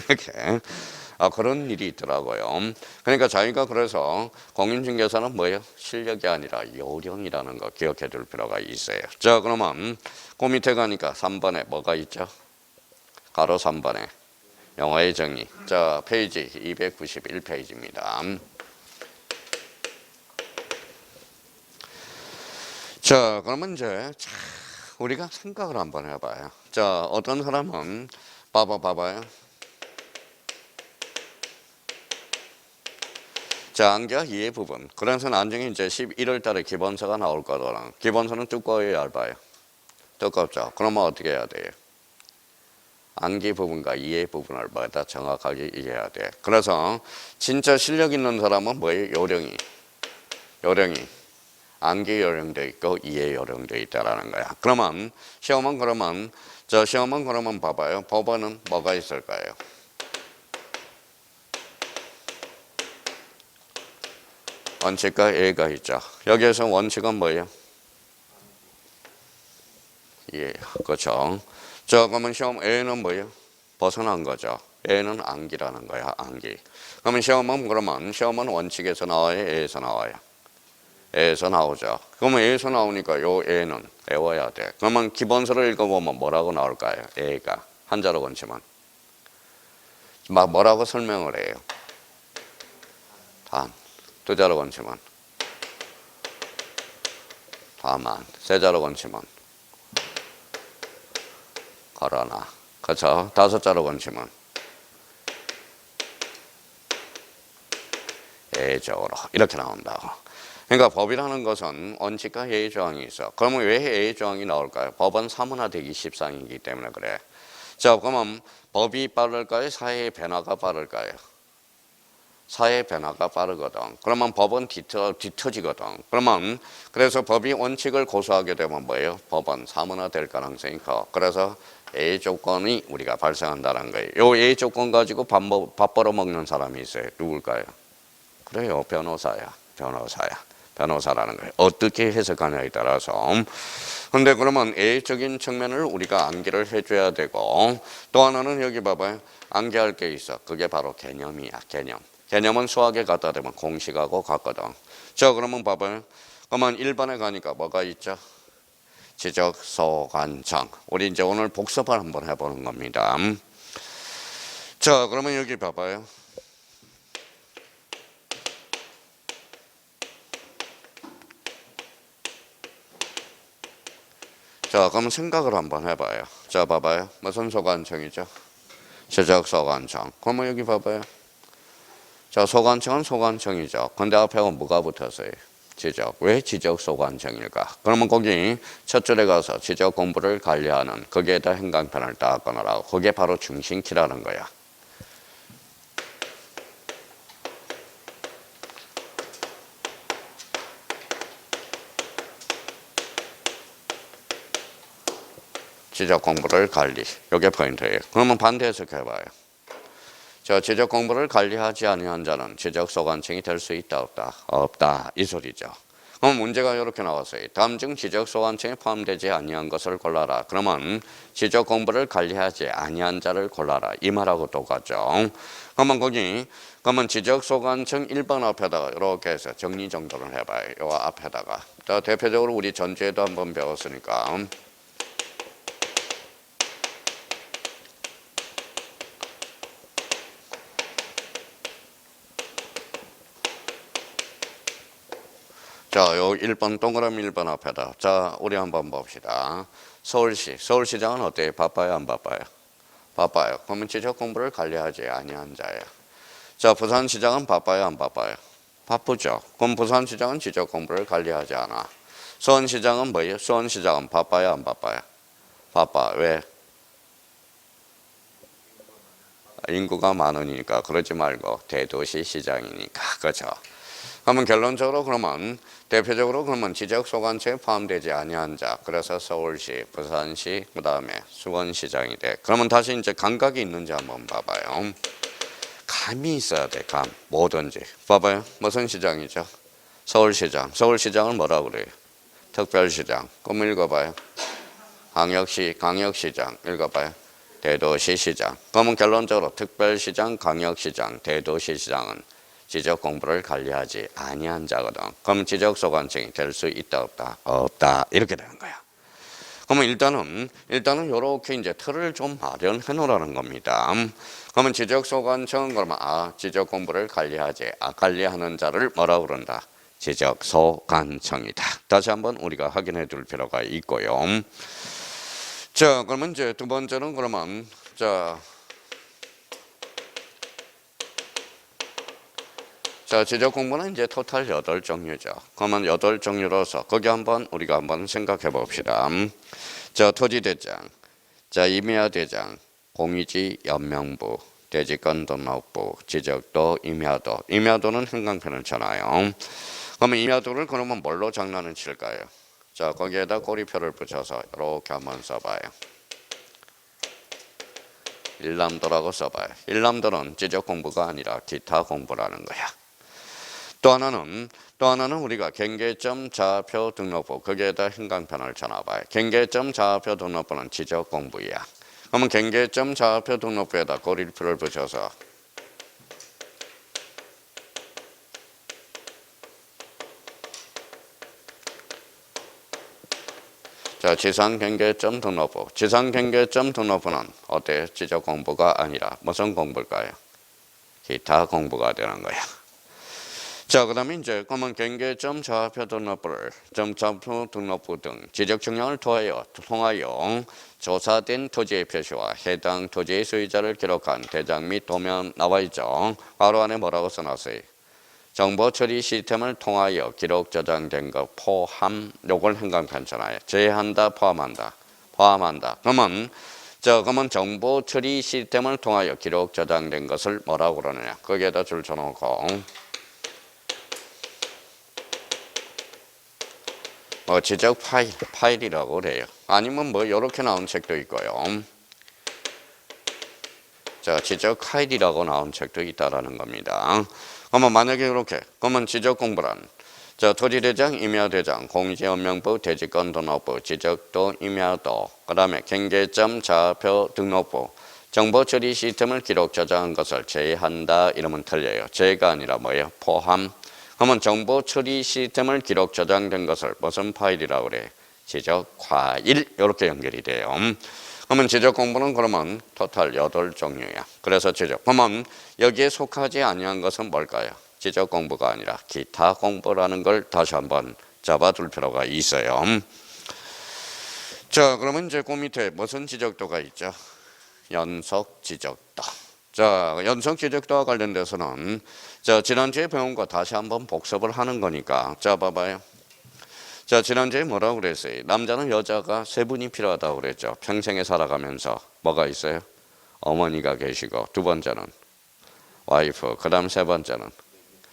A: 이렇게. 그런 일이 있더라고요. 그러니까 자기가 그래서 공인중개사는 뭐예요? 실력이 아니라 요령이라는 거 기억해 둘 필요가 있어요. 자, 그러면 그 밑에 가니까 3번에 뭐가 있죠? 가로 3번에 영어의 정의. 자, 페이지 291페이지입니다. 자, 그러면 이제 우리가 생각을 한번 해봐요. 자, 어떤 사람은 봐봐요. 자, 암기와 이해 부분. 그래서 나중에 이제 11월 달에 기본서가 나올 거더라. 기본서는 두꺼워요, 얇아요? 두껍죠. 그러면 어떻게 해야 돼요? 암기 부분과 이해 부분을 뭐다 정확하게 이해해야 돼. 그래서 진짜 실력 있는 사람은 뭐예요? 요령이. 암기 요령도 있고 이해 요령도 있다라는 거야. 그러면 시험은 그러면 봐봐요. 법원은 뭐가 있을까요? 원칙과 예가 있죠. 여기에서 원칙은 뭐예요? 예, 그렇죠. 자, 그러면 시험 A는 뭐예요? 벗어난 거죠. A는 암기라는 거야, 암기. 그러면 시험은 원칙에서 나와요, A에서 나와요? A에서 나오죠. 그러면 A에서 나오니까 요 A는 외워야 돼. 그러면 기본서를 읽어보면 뭐라고 나올까요? A가 한자로 건치면 막 뭐라고 설명을 해요? 단. 두자로 건치면 다만. 세자로 건치면 그러나. 그렇죠? 다섯자로 건치면 예적으로 이렇게 나온다고. 그러니까 법이라는 것은 원칙과 예의 조항이 있어. 그러면 왜 예의 조항이 나올까요? 법은 사문화되기 십상이기 때문에 그래. 자, 그러면 법이 빠를까요? 사회의 변화가 빠를까요? 사회의 변화가 빠르거든. 그러면 법은 뒤처지거든. 그러면 그래서 법이 원칙을 고수하게 되면 뭐예요? 법은 사문화될 가능성이 커. 그래서 A 조건이 우리가 발생한다는 거예요. 요 A 조건 가지고 밥 벌어먹는 사람이 있어요. 누굴까요? 그래요. 변호사라는 거예요. 어떻게 해석하냐에 따라서. 근데 그러면 A적인 측면을 우리가 암기를 해줘야 되고, 또 하나는 여기 봐봐요. 암기할 게 있어. 그게 바로 개념이야. 개념은 수학에 갖다 대면 공식하고 같거든. 자, 그러면 봐봐요. 그러면 1번에 가니까 뭐가 있죠? 지적, 소관청. 우리 이제 오늘 복습을 한번 해보는 겁니다. 자, 그러면 여기 봐봐요. 자, 그럼 생각을 한번 해봐요. 자, 봐봐요. 무슨 소관청이죠? 지적 소관청. 그러면 여기 봐봐요. 자, 소관청은 소관청이죠. 근데 앞에 뭐가 붙었어요? 지적. 왜 지적 소관청일까? 그러면 거기 첫 줄에 가서 지적 공부를 관리하는 거기에다 행강편을 딱 꺼내라고. 그게 바로 중심키라는 거야. 지적 공부를 관리. 이게 포인트예요. 그러면 반대 해석해봐요. 저 지적 공부를 관리하지 아니한 자는 지적 소관청이 될 수 있다 없다? 없다. 이 소리죠. 그럼 문제가 이렇게 나왔어요. 다음 중 지적 소관청에 포함되지 아니한 것을 골라라. 그러면 지적 공부를 관리하지 아니한 자를 골라라. 이 말하고 똑같죠. 그러면 거기 그러면 지적 소관청 1번 앞에다가 이렇게 해서 정리 정돈을 해봐요. 요 앞에다가. 자, 대표적으로 우리 전주에도 한번 배웠으니까. 자, 요 1번 동그라미 1번 앞에다. 자, 우리 한번 봅시다. 서울시. 서울시장은 어때요? 바빠요, 안 바빠요? 바빠요. 그러면 지적 공부를 관리하지 아니한 자예요. 자, 부산시장은 바빠요, 안 바빠요? 바쁘죠. 그럼 부산시장은 지적 공부를 관리하지 않아. 수원시장은 뭐예요? 수원시장은 바빠요, 안 바빠요? 바빠. 왜? 인구가 많으니까. 그러지 말고 대도시 시장이니까. 그렇죠. 그러면 결론적으로 그러면 대표적으로 그러면 지적 소관청에 포함되지 아니한 자. 그래서 서울시, 부산시, 그다음에 수원시장이 돼. 그러면 다시 이제 감각이 있는지 한번 봐봐요. 감이 있어야 돼. 감. 뭐든지. 봐봐요. 무슨 시장이죠? 서울시장. 서울시장을 뭐라고 그래요? 특별시장. 그럼 읽어봐요. 강역시장. 읽어봐요. 대도시시장. 그러면 결론적으로 특별시장, 강역시장, 대도시시장은 지적 공부를 관리하지 아니한 자거든. 그럼 지적 소관청이 될 수 있다 없다? 없다. 이렇게 되는 거야. 그러면 일단은 이렇게 이제 틀을 좀 마련해 놓으라는 겁니다. 그러면 지적 소관청은 그러면 지적 공부를 관리하는 자를 뭐라고 그런다? 지적 소관청이다. 다시 한번 우리가 확인해 둘 필요가 있고요. 자, 그러면 이제 두 번째는 그러면 자, 지적 공부는 이제 토탈 8종류죠. 그러면 8종류로서 거기 우리가 한번 생각해 봅시다. 자, 토지대장, 자, 임야대장, 공유지 연명부, 대지권 등록부, 지적도, 임야도. 임야도는 행강편을 잖아요. 그러면 임야도를 그러면 뭘로 장난을 칠까요? 자, 거기에다 꼬리표를 붙여서 이렇게 한번 써봐요. 일남도라고 써봐요. 일남도는 지적 공부가 아니라 기타 공부라는 거야. 또 하나는 우리가 경계점 좌표 등록부 거기에다 행강편을 쳐놔봐요. 경계점 좌표 등록부는 지적 공부야. 그러면 경계점 좌표 등록부에다 꼬리표를 붙여서 자, 지상 경계점 등록부. 지상 경계점 등록부는 어때요? 지적 공부가 아니라 무슨 공부일까요? 기타 공부가 되는 거야. 자, 그 다음에 이제 그러면 경계점 좌표 등록부를 점좌표 등록부 등 지적 측량을 통하여 조사된 토지의 표시와 해당 토지의 소유자를 기록한 대장 및 도면 나와 있죠. 가로 안에 뭐라고 써놨어요? 정보 처리 시스템을 통하여 기록 저장된 것 포함. 요걸 행강편잖아요. 제한다, 포함한다. 그러면 정보 처리 시스템을 통하여 기록 저장된 것을 뭐라고 그러느냐? 거기에다 줄 쳐놓고 지적 파일이라고 그래요. 아니면 이렇게 나온 책도 있고요. 자, 지적 파일이라고 나온 책도 있다라는 겁니다. 그러면 만약에 이렇게, 그러면 지적 공부란 자, 토지대장, 임야대장, 공유지 연명부, 대지권 등록부, 지적도, 임야도, 그 다음에 경계점 좌표 등록부, 정보 처리 시스템을 기록 저장한 것을 제한다. 이러면 틀려요. 제가 아니라 뭐예요? 포함. 그러면 정보 처리 시스템을 기록 저장된 것을 무슨 파일이라고 그래? 지적 파일. 이렇게 연결이 돼요. 그러면 지적 공부는 그러면 토탈 8종류야. 그래서 지적. 그러면 여기에 속하지 아니한 것은 뭘까요? 지적 공부가 아니라 기타 공부라는 걸 다시 한번 잡아둘 필요가 있어요. 자, 그러면 이제 그 밑에 무슨 지적도가 있죠? 연속 지적도. 자, 연속 지적도와 관련돼서는 자, 지난주에 배운 거 다시 한번 복습을 하는 거니까 자, 봐봐요. 자, 지난주에 뭐라고 그랬어요? 남자는 여자가 세 분이 필요하다고 그랬죠. 평생에 살아가면서 뭐가 있어요? 어머니가 계시고, 두 번째는 와이프, 그 다음 세 번째는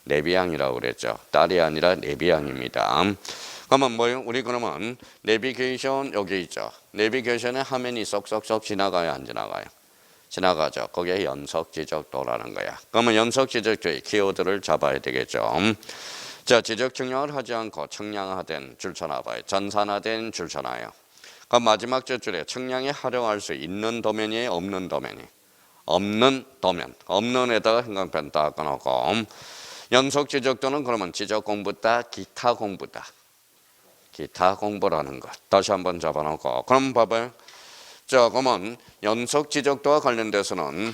A: 내비양이라고 그랬죠. 딸이 아니라 내비양입니다. 그러면 뭐요? 우리 그러면 내비게이션 여기 있죠. 내비게이션에 화면이 쏙쏙쏙 지나가요, 안 지나가요? 지나가죠. 그게 연속 지적도라는 거야. 그러면 연속 지적도의 키워드를 잡아야 되겠죠. 자, 지적 측량을 하지 않고 측량화된 줄쳐놔봐요. 전산화된 줄쳐놔요. 그럼 마지막 줄에 측량에 활용할 수 있는 도면이 없는 도면이 없는 도면, 없는에다가 형광펜 딱 꺼놓고 연속 지적도는 그러면 지적 공부다, 기타 공부다. 기타 공부라는 것. 다시 한번 잡아놓고 그럼 봐봐요. 자, 그러면 연속 지적도와 관련돼서는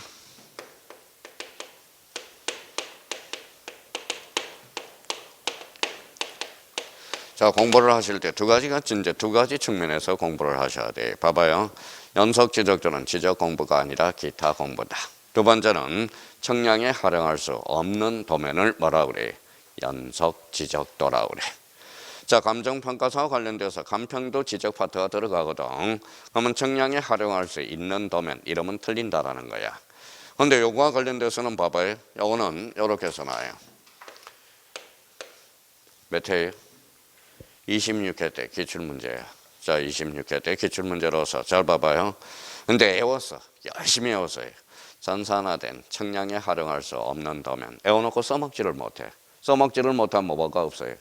A: 자, 공부를 하실 때 두 가지가 이제 두 가지 측면에서 공부를 하셔야 돼요. 봐봐요. 연속 지적도는 지적 공부가 아니라 기타 공부다. 두 번째는 측량에 활용할 수 없는 도면을 뭐라 그래? 연속 지적도라고 그래. 자, 감정평가사와 관련돼서 감평도 지적 파트가 들어가거든. 그러면 측량에 활용할 수 있는 도면 이러면 틀린다라는 거야. 근데 요거와 관련돼서는 봐봐요. 요거는 요렇게 써놔요. 몇 회예요? 26회 때 기출문제야. 자, 26회 때 기출문제로서 잘 봐봐요. 근데 외웠어. 열심히 외웠어요. 전산화된 측량에 활용할 수 없는 도면. 외워놓고 써먹지를 못해. 써먹지를 못하면 뭐가 없어요?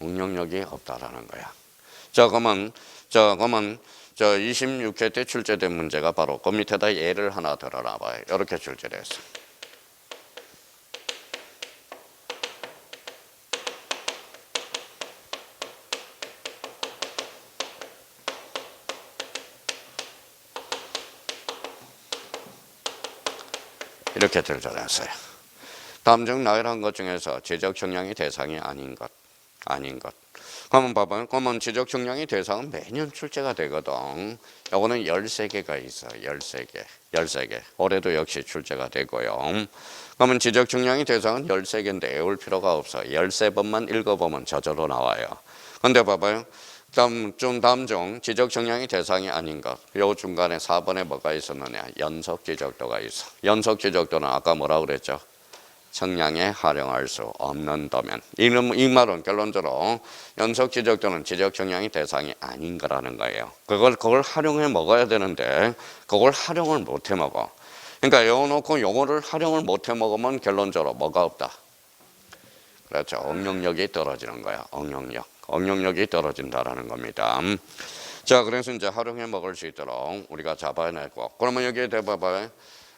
A: 응용력이 없다라는 거야. 자, 그러면 26회 때 출제된 문제가 바로 그 밑에다 예를 하나 들어놔봐요. 이렇게 출제됐어. 이렇게 들어놨어요. 다음 중 나열한 것 중에서 지적 측량이 대상이 아닌 것. 그러면 봐봐요. 그러면 지적 측량이 대상은 매년 출제가 되거든. 요거는 13개가 있어. 13개. 올해도 역시 출제가 되고요. 그러면 지적 측량이 대상은 13개인데 외울 필요가 없어. 13번만 읽어보면 저절로 나와요. 근데 봐봐요. 다음 중 지적 측량이 대상이 아닌 것. 요 중간에 4번에 뭐가 있었느냐? 연속 지적도가 있어. 연속 지적도는 아까 뭐라고 그랬죠? 측량에 활용할 수 없는 도면. 이 말은 결론적으로 연속 지적도는 지적 측량이 대상이 아닌 거라는 거예요. 그걸 활용해 먹어야 되는데 그걸 활용을 못 해 먹어. 그러니까 외워놓고 요거를 활용을 못 해 먹으면 결론적으로 뭐가 없다. 그렇죠. 응용력이 떨어지는 거야. 응용력이 떨어진다라는 겁니다. 자, 그래서 이제 활용해 먹을 수 있도록 우리가 잡아내고. 그러면 여기에 대봐봐요.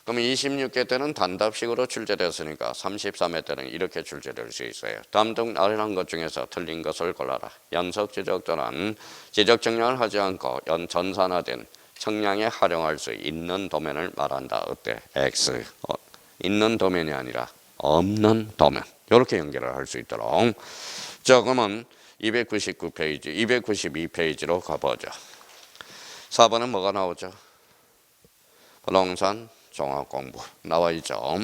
A: 그러면 26회 때는 단답식으로 출제됐으니까 33회 때는 이렇게 출제될 수 있어요. 다음 등 나열한 것 중에서 틀린 것을 골라라. 연속 지적도는 지적 측량을 하지 않고 전산화된 측량에 활용할 수 있는 도면을 말한다. 어때? X. 있는 도면이 아니라 없는 도면. 이렇게 연결을 할 수 있도록. 자, 그러면 299페이지, 292페이지로 가보죠. 4번은 뭐가 나오죠? 부동산 종합공부 나와 있죠.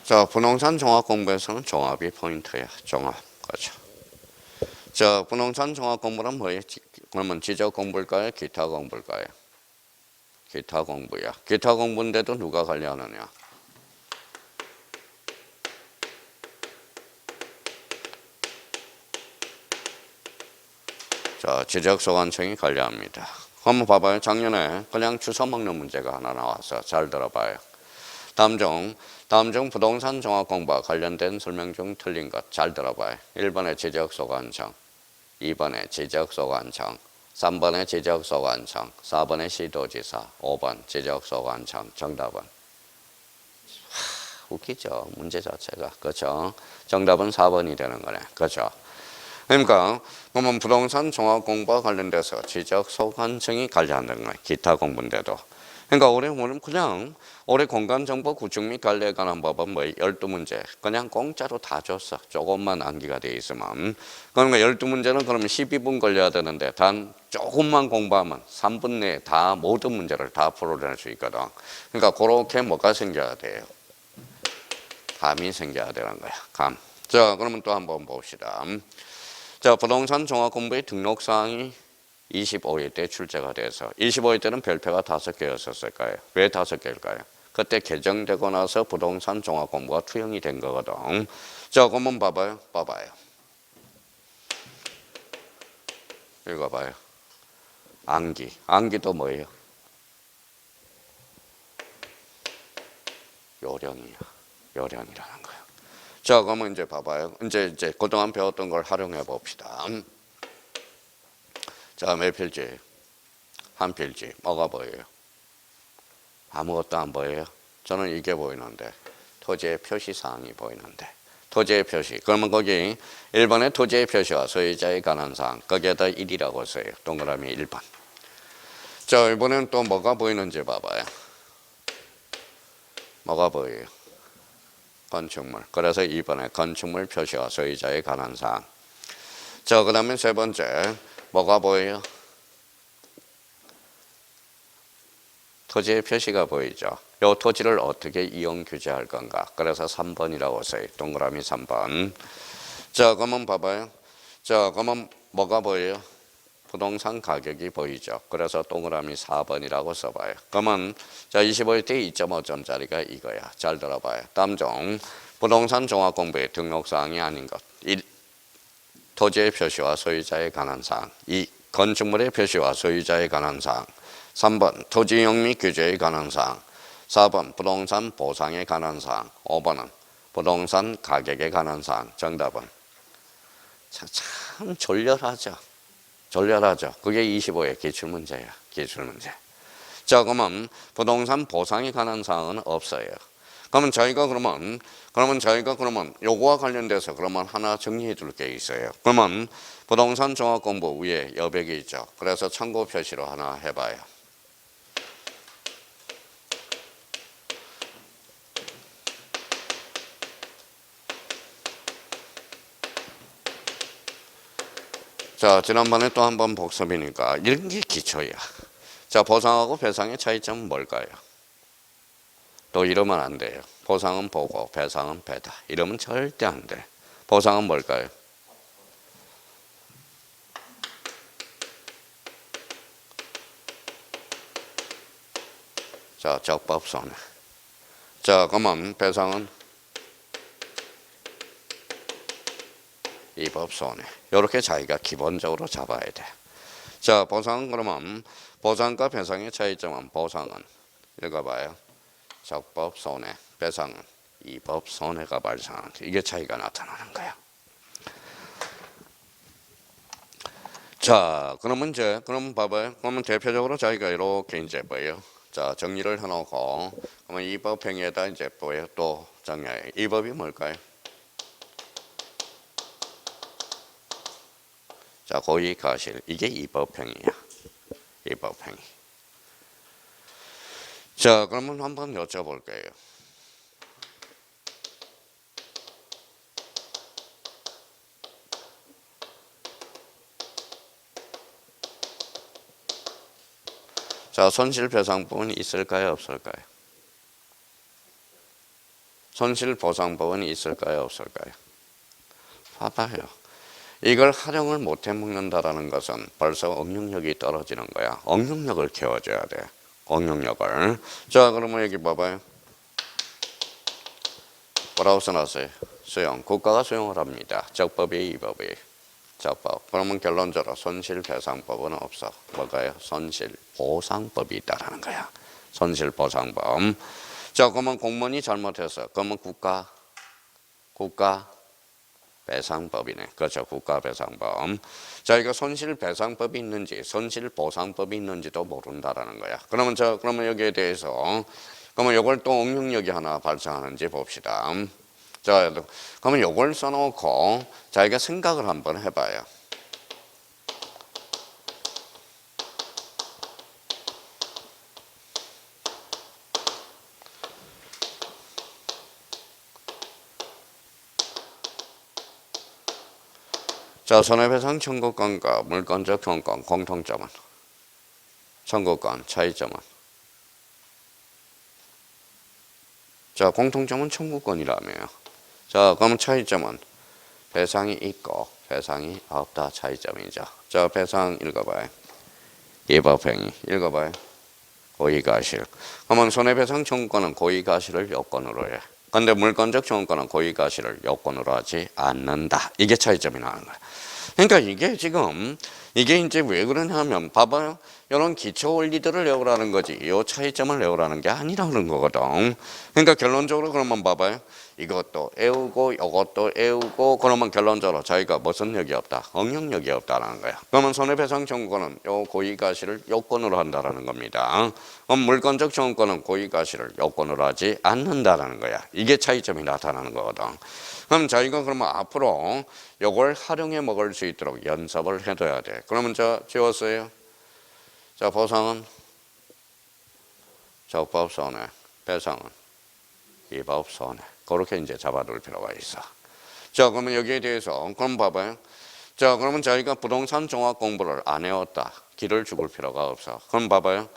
A: 자, 부동산 종합공부에서는 종합이 포인트야. 종합. 그렇죠. 자, 부동산 종합공부는 뭐예요? 그러면 지적 공부일까요? 기타 공부일까요? 기타 공부야. 기타 공부인데도 누가 관리하느냐? 자, 지적소관청이 관리합니다. 한번 봐봐요. 작년에 그냥 주워 먹는 문제가 하나 나왔어. 잘 들어봐요. 다음 중 부동산 종합 공부와 관련된 설명 중 틀린 것 잘 들어봐요. 1번에 지적소관청, 2번에 지적소관청, 3번에 지적소관청, 4번에 시도지사, 5번 지적소관청. 정답은? 웃기죠, 문제 자체가. 그렇죠? 정답은 4번이 되는 거네. 그렇죠? 그러니까 그러면 부동산 종합 공부와 관련돼서 지적소관청이 관리한다는 거예요. 기타 공부인데도. 그러니까 우리는 그냥 올해 공간정보 구축 및 관리에 관한 법은 뭐 12문제 그냥 공짜로 다 줬어. 조금만 암기가 돼 있으면. 그러니까 12문제는 그러면 12분 걸려야 되는데 단 조금만 공부하면 3분 내에 다 모든 문제를 다 풀어낼 수 있거든. 그러니까 그렇게 뭐가 생겨야 돼요? 감이 생겨야 되는 거야. 감. 자, 그러면 또 한번 봅시다. 자, 부동산 종합 공부의 등록사항이 25일 때 출제가 돼서 25일 때는 별표가 5개였었을까요? 왜 5개일까요? 그때 개정되고 나서 부동산 종합 공부가 투영이 된 거거든. 자, 그러면 봐봐요. 읽어봐요. 암기. 암기도 뭐예요? 요령이라는 거예요. 자, 그러면 이제 봐봐요. 이제 그동안 배웠던 걸 활용해 봅시다. 자, 몇 필지? 한 필지. 뭐가 보여요? 아무것도 안 보여요? 저는 이게 보이는데 토지의 표시사항이 보이는데 토지의 표시. 그러면 거기 1번에 토지의 표시와 소유자에 관한 사항 거기에다 1이라고 써요. 동그라미 1번. 자, 이번엔 또 뭐가 보이는지 봐봐요. 뭐가 보여요? 건축물. 그래서 2번에 건축물 표시와 소유자에 관한 사항. 자, 그 다음에 세 번째 뭐가 보여요? 토지의 표시가 보이죠. 이 토지를 어떻게 이용 규제할 건가. 그래서 3번이라고 써요. 동그라미 3번. 자, 그러면 봐봐요. 자, 그러면 뭐가 보여요? 부동산 가격이 보이죠. 그래서 동그라미 4번이라고 써봐요. 그러면 자, 25일 때 2.5점짜리가 이거야. 잘 들어봐요. 다음 중 부동산 종합공부의 등록사항이 아닌 것. 1. 토지의 표시와 소유자에 관한 사항. 2. 건축물의 표시와 소유자에 관한 사항. 3번 토지이용 및 규제에 관한 사항. 4번 부동산 보상에 관한 사항. 5번은 부동산 가격에 관한 사항. 정답은? 참 졸렬하죠. 그게 25의 기출문제야. 기출문제. 자, 그러면 부동산 보상에 관한 사항은 없어요. 그러면 저희가 요거와 관련돼서 그러면 하나 정리해 줄 게 있어요. 그러면 부동산 종합 공부 위에 여백이 있죠. 그래서 참고 표시로 하나 해봐요. 자, 지난번에 또 한 번 복습이니까 이런 게 기초야. 자, 보상하고 배상의 차이점은 뭘까요? 또 이러면 안 돼요. 보상은 보고 배상은 배다. 이러면 절대 안 돼. 보상은 뭘까요? 자, 적법손해. 자, 그러면 배상은 이법손해. 이렇게 자기가 기본적으로 잡아야 돼. 자, 보상은 그러면 보상과 배상의 차이점은 보상은 읽어봐요. 적법손해. 배상은 이법손해가 발생한다. 이게 차이가 나타나는 거야. 자, 그러면 봐봐요. 그러면 대표적으로 자기가 이렇게 이제 뭐예요? 자, 정리를 해놓고 그러면 이법 행위에다 이제 뭐예요? 또 정리해. 이 법이 뭘까요? 자, 고의가실. 이게 이법행위야. 이법행위. 자, 그러면 한번 여쭤볼게요. 자, 손실배상법은 있을까요? 없을까요? 손실보상법은 있을까요? 없을까요? 봐봐요. 이걸 활용을 못 해먹는다라는 것은 벌써 응용력이 떨어지는 거야. 응용력을 키워줘야 돼. 응용력을. 자, 그러면 여기 봐봐요. 뭐라고 써놨어요? 수용. 국가가 수용을 합니다. 적법이 이법이. 적법. 그러면 결론적으로 손실배상법은 없어. 뭐가요? 손실보상법이 있다라는 거야. 손실보상법. 자, 그러면 공무원이 잘못했어. 그러면 국가 배상법이네. 그렇죠. 국가배상법. 자, 이거 손실배상법이 있는지 손실보상법이 있는지도 모른다라는 거야. 그러면 여기에 대해서 그러면 이걸 또 응용력이 하나 발생하는지 봅시다. 자, 그러면 이걸 써놓고 자기가 생각을 한번 해봐요. 자, 손해배상 청구권과 물권적 청구권 공통점은? 청구권 차이점은? 자, 공통점은 청구권이라며요. 자, 그러면 차이점은? 배상이 있고 배상이 없다 차이점이죠. 자, 배상 읽어봐요. 예법행위 읽어봐요. 고의가실. 그러면 손해배상 청구권은 고의가실을 요건으로 해. 근데 물권적 청구권은 고의가실을 요건으로 하지 않는다. 이게 차이점이 나는 거야. 그러니까 이게 이제 왜 그러냐면 봐봐요. 이런 기초 원리들을 외우라는 거지. 이 차이점을 외우라는 게 아니라는 거거든. 그러니까 결론적으로 그러면 봐봐요. 이것도 외우고 이것도 외우고 그러면 결론적으로 자기가 무슨 lực 없다. 응용력이 없다라는 거야. 그러면 손해배상 청구권은 요 고의가실을 요건으로 한다라는 겁니다. 그럼 물권적 청구권은 고의가실을 요건으로 하지 않는다라는 거야. 이게 차이점이 나타나는 거거든. 그럼 자기가 그러면 앞으로 요걸 활용해 먹을 수 있도록 연습을 해둬야 돼. 그러면 저 지웠어요. 자, 보상은 적법손해, 배상은 위법손해. 그렇게 이제 잡아둘 필요가 있어. 자, 그러면 여기에 대해서 그럼 봐봐요. 자, 그러면 자기가 부동산 종합 공부를 안 해왔다. 기를 죽을 필요가 없어. 그럼 봐봐요.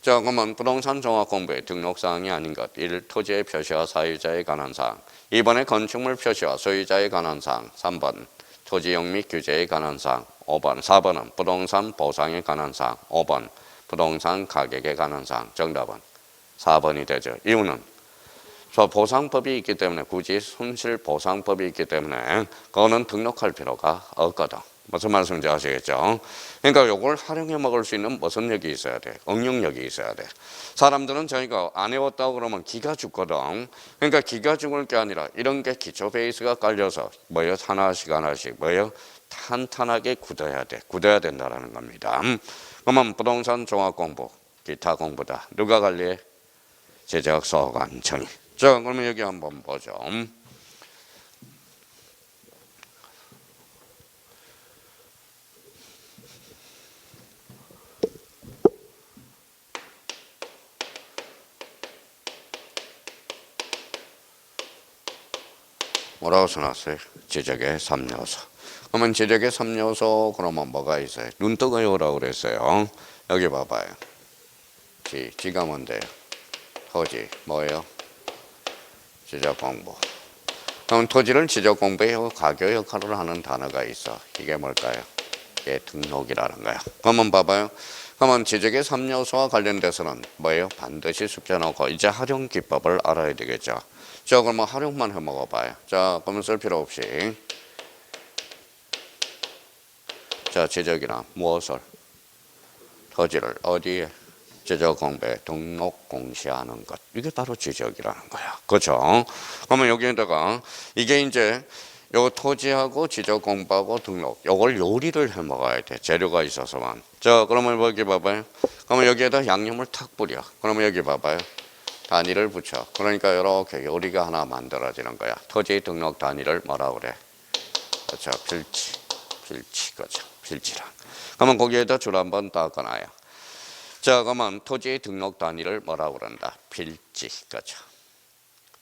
A: 자, 그러면 부동산 종합 공부의 등록사항이 아닌 것. 1. 토지의 표시와 사유자에 관한 사항. 2번에 건축물 표시와 소유자에 관한 사항. 3번 토지용 및 규제에 관한 사항. 5번 4번은 부동산 보상에 관한 사항. 5번 부동산 가격에 관한 사항. 정답은 4번이 되죠. 이유는 보상법이 있기 때문에 굳이 손실보상법이 있기 때문에 그거는 등록할 필요가 없거든. 무슨 말씀인지 아시겠죠? 그러니까 요걸 활용해 먹을 수 있는 무슨力이 있어야 돼? 응용력이 있어야 돼. 사람들은 자기가 안 해왔다고 그러면 기가 죽거든. 그러니까 기가 죽을 게 아니라 이런 게 기초 베이스가 깔려서 하나씩 탄탄하게 굳어야 돼. 굳어야 된다라는 겁니다. 그러면 부동산 종합 공부, 기타 공부다. 누가 관리해? 제적소관청이. 자, 그러면 여기 한번 보죠. 뭐라고 써놨어요? 지적의 3요소. 그러면 지적의 3요소 그러면 뭐가 있어요? 눈뜨고 외우라고 그랬어요. 여기 봐봐요. 지가 뭔데요? 토지 뭐예요? 지적 공부. 그럼 토지를 지적 공부에 가교 역할을 하는 단어가 있어. 이게 뭘까요? 이게 등록이라는 거야. 그러면 봐봐요. 그러면 지적의 3요소와 관련돼서는 뭐예요? 반드시 숙제놓고 이제 활용 기법을 알아야 되겠죠. 자, 그러면 활용만 해 먹어봐요. 자, 그러면 쓸 필요 없이. 자, 지적이나 무엇을? 토지를 어디에? 지적 공부에 등록 공시하는 것. 이게 바로 지적이라는 거야. 그렇죠? 그러면 여기에다가 이게 이제 요 토지하고 지적 공부하고 등록 요걸 요리를 해 먹어야 돼. 재료가 있어서만. 자, 그러면 여기 봐봐요. 그러면 여기에다 양념을 탁 뿌려. 그러면 여기 봐봐요. 단위를 붙여. 그러니까 이렇게 요리가 하나 만들어지는 거야. 토지 등록 단위를 뭐라 그래? 그렇죠. 필지. 그렇죠. 필지랑. 그러면 거기에다 줄 한번 닦아놔요. 자, 그러면 토지의 등록 단위를 뭐라고 그런다? 필지. 그렇죠.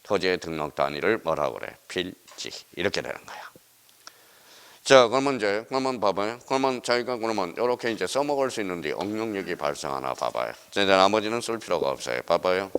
A: 토지의 등록 단위를 뭐라고 그래? 필지. 이렇게 되는 거야. 자, 그러면 봐봐요. 그러면 자기가 이렇게 이제 써먹을 수 있는데 응용력이 발생하나 봐봐요. 이제 나머지는 쓸 필요가 없어요. 봐봐요.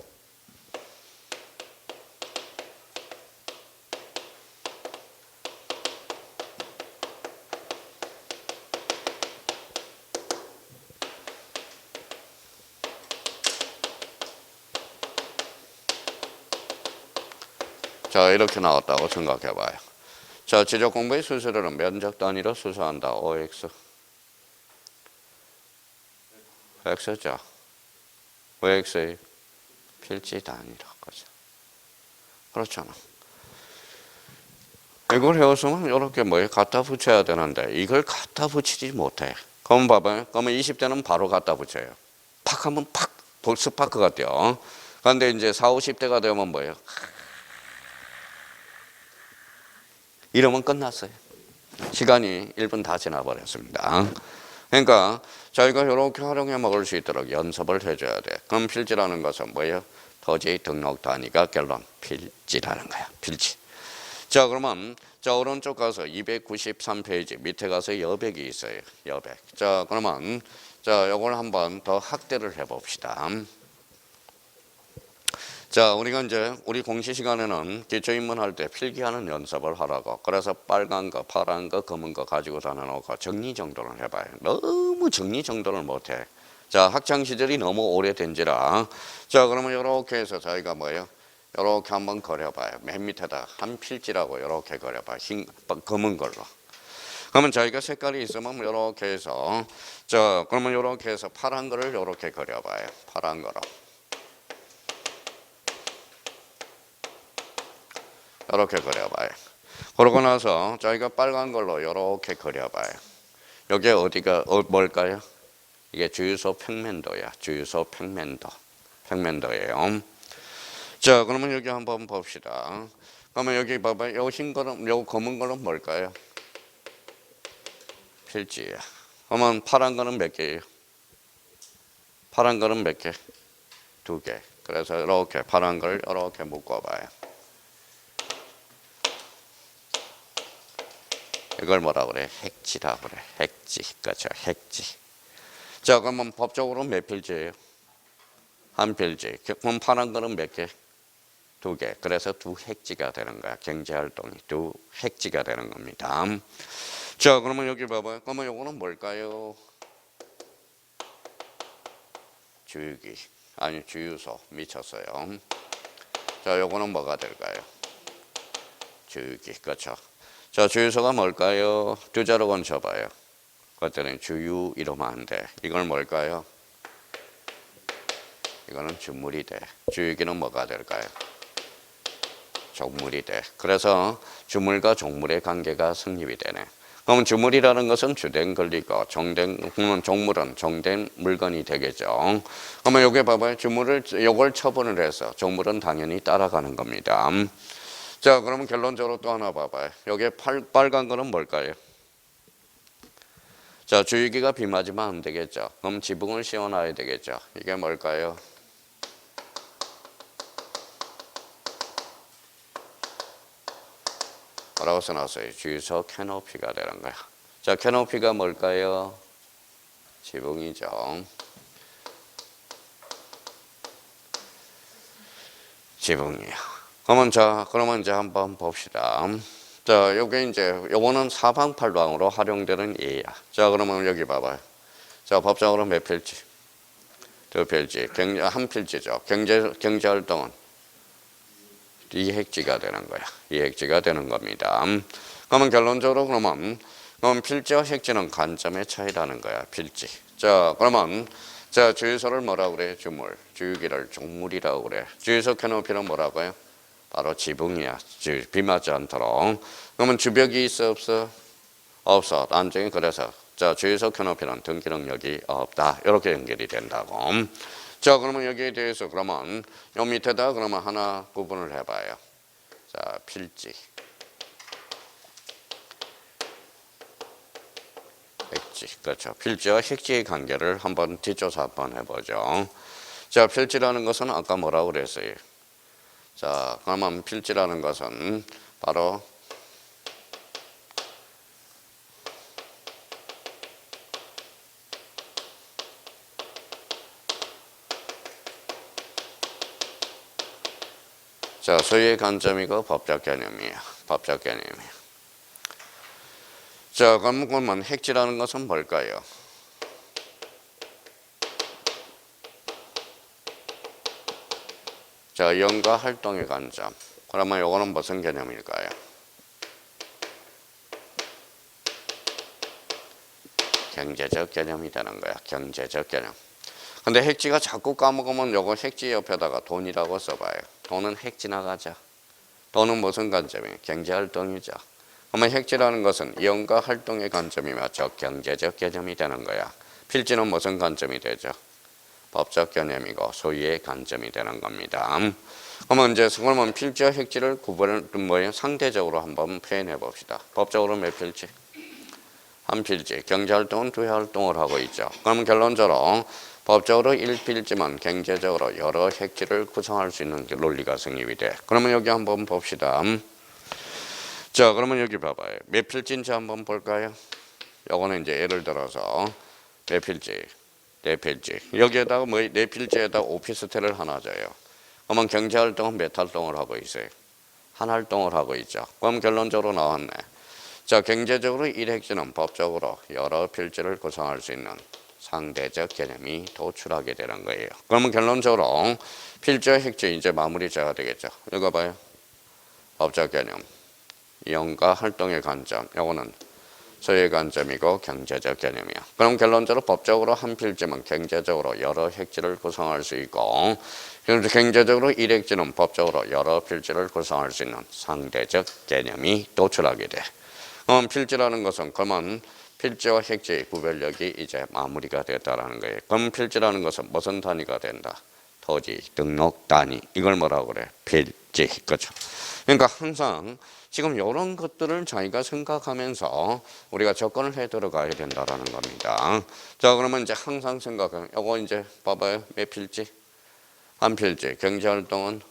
A: 자, 이렇게 나왔다고 생각해봐요. 자, 지적 공부의 수수료는 면적 단위로 수수한다. OX. X죠. 왜 X예요? 필지 단위로. 그렇잖아. 이걸 해왔으면 이렇게 뭐에 갖다 붙여야 되는데 이걸 갖다 붙이지 못해. 그러면 봐봐요. 그러면 20대는 바로 갖다 붙여요. 팍 하면 팍 스파크가 뛰어. 그런데 이제 40, 50대가 되면 뭐예요? 이러면 끝났어요. 시간이 1분 다 지나버렸습니다. 그러니까 저희가 이렇게 활용해 먹을 수 있도록 연습을 해줘야 돼. 그럼 필지라는 것은 뭐예요? 토지 등록 단위가 결론 필지라는 거야. 필지. 자, 그러면 자 오른쪽 가서 293페이지 밑에 가서 여백이 있어요. 여백. 자, 그러면 자 요걸 한번 더 확대를 해봅시다. 자, 우리가 이제 우리 공시 시간에는 기초인문 할 때 필기하는 연습을 하라고. 그래서 빨간 거, 파란 거, 검은 거 가지고 다녀놓고 정리 정돈을 해봐요. 너무 정리 정돈을 못해. 자, 학창 시절이 너무 오래된지라. 자, 그러면 이렇게 해서 저희가 뭐예요? 이렇게 한번 그려봐요. 맨 밑에다 한 필지라고 이렇게 그려봐요. 검은 걸로. 그러면 저희가 색깔이 있으면 이렇게 해서 자, 그러면 이렇게 해서 파란 거를 이렇게 그려봐요. 파란 거로. 이렇게 그려봐요. 그러고 나서 저희가 빨간 걸로 이렇게 그려봐요. 여기 어디가 뭘까요? 이게 주유소 평면도야. 주유소 평면도. 평면도예요. 자, 그러면 여기 한번 봅시다. 그러면 여기 봐봐요. 요 흰 거는, 요 검은 거는 뭘까요? 필지야. 그러면 파란 거는 몇 개예요? 파란 거는 몇 개? 2개. 그래서 이렇게 파란 걸 이렇게 묶어봐요. 이걸 뭐라 그래? 핵지라고 그래. 핵지. 그렇죠. 핵지. 자, 그러면 법적으로 몇 필지예요? 한 필지. 그럼 파란 거는 몇 개? 2개. 그래서 2핵지가 되는 거야. 경제활동이 2핵지가 되는 겁니다. 자, 그러면 여기 봐봐요. 그러면 요거는 뭘까요? 주유기. 아니, 주유소. 미쳤어요. 자, 요거는 뭐가 될까요? 주유기. 그렇죠. 자, 주유소가 뭘까요? 두 자로 건쳐봐요. 그것들은 주유 이러면 안 돼. 이건 뭘까요? 이거는 주물이 돼. 주유기는 뭐가 될까요? 종물이 돼. 그래서 주물과 종물의 관계가 성립이 되네. 그러면 주물이라는 것은 주된 권리고 종물은 종된 물건이 되겠죠. 그러면 여기 봐봐요. 주물을 요걸 처분을 해서 종물은 당연히 따라가는 겁니다. 자, 그러면 결론적으로 또 하나 봐봐요. 여기 빨간 거는 뭘까요? 자, 주유기가 비 맞으면 안 되겠죠. 그럼 지붕을 씌워놔야 되겠죠. 이게 뭘까요? 뭐라고 써놨어요? 주유소 캐노피가 되는 거야. 자, 캐노피가 뭘까요? 지붕이죠. 지붕이야. 그러면 이제 한번 봅시다. 자, 요게 이제 요거는 사방팔방으로 활용되는 예야. 자, 그러면 여기 봐봐요. 자, 법적으로 몇 필지? 2필지. 한 필지죠. 경제활동은 2핵지가 되는 거야. 2핵지가 되는 겁니다. 그러면 결론적으로 그럼 필지와 핵지는 관점의 차이라는 거야. 필지. 자, 그러면 자, 주유소를 뭐라고 그래? 주물. 주유기를 종물이라고 그래. 주유소 캐노피는 뭐라고요? 바로 지붕이야. 비 맞지 않도록. 그러면 주벽이 있어 없어? 없어. 안정이. 그래서 자, 주유소 캐노피는 등기능력이 없다. 이렇게 연결이 된다고. 자, 그러면 여기에 대해서 그러면 요 밑에다 그러면 하나 구분을 해봐요. 자, 필지, 핵지. 그렇죠. 필지와 핵지의 관계를 한번 뒷조사 한번 해보죠. 자, 필지라는 것은 아까 뭐라고 그랬어요? 자, 그러면 필지라는 것은 바로 자, 소유의 관점이고 법적 개념이에요. 법적 개념이에요. 자, 그러면 핵지라는 것은 뭘까요? 자, 영과 활동의 관점. 그러면 요거는 무슨 개념일까요? 경제적 개념이 되는 거야. 경제적 개념. 근데 핵지가 자꾸 까먹으면 요거 핵지 옆에다가 돈이라고 써봐요. 돈은 핵 지나가죠. 돈은 무슨 관점이에요? 경제활동이죠. 그러면 핵지라는 것은 이용과 활동의 관점이 맞죠. 경제적 개념이 되는 거야. 필지는 무슨 관점이 되죠? 법적 개념이고 소유의 관점이 되는 겁니다. 그러면 필지와 핵지를 상대적으로 한번 표현해 봅시다. 법적으로 몇 필지? 한 필지. 경제활동은 두 활동을 하고 있죠. 그러면 결론적으로 법적으로 1필지만 경제적으로 여러 핵지를 구성할 수 있는 논리가 성립이 돼. 그러면 여기 한번 봅시다. 자, 그러면 여기 봐봐요. 몇 필지인지 한번 볼까요? 요거는 이제 예를 들어서 몇 필지? 네 필지. 여기에다가 네 필지에다 오피스텔을 하나 줘요. 그러면 경제활동은 몇 활동을 하고 있어요? 한 활동을 하고 있죠. 그럼 결론적으로 나왔네. 자, 경제적으로 1핵지는 법적으로 여러 필지를 구성할 수 있는 상대적 개념이 도출하게 되는 거예요. 그러면 결론적으로 필지와 핵지 이제 마무리 져야 되겠죠. 읽어봐요. 법적 개념, 이용과 활동의 관점, 요거는 소유의 관점이고 경제적 개념이야. 그럼 결론적으로 법적으로 한 필지만 경제적으로 여러 핵지를 구성할 수 있고, 그래서 경제적으로 1핵지는 법적으로 여러 필지를 구성할 수 있는 상대적 개념이 도출하게 돼. 그럼 필지라는 것은 그러면 필지와 핵지의 구별력이 이제 마무리가 됐다라는 거예요. 그럼 필지라는 것은 무슨 단위가 된다? 토지, 등록 단위. 이걸 뭐라고 그래? 필지. 그렇죠. 그러니까 항상 지금 이런 것들을 자기가 생각하면서 우리가 접근을 해 들어가야 된다라는 겁니다. 자, 그러면 이제 항상 생각해. 요거 이제 봐봐요. 몇 필지? 한 필지. 경제활동은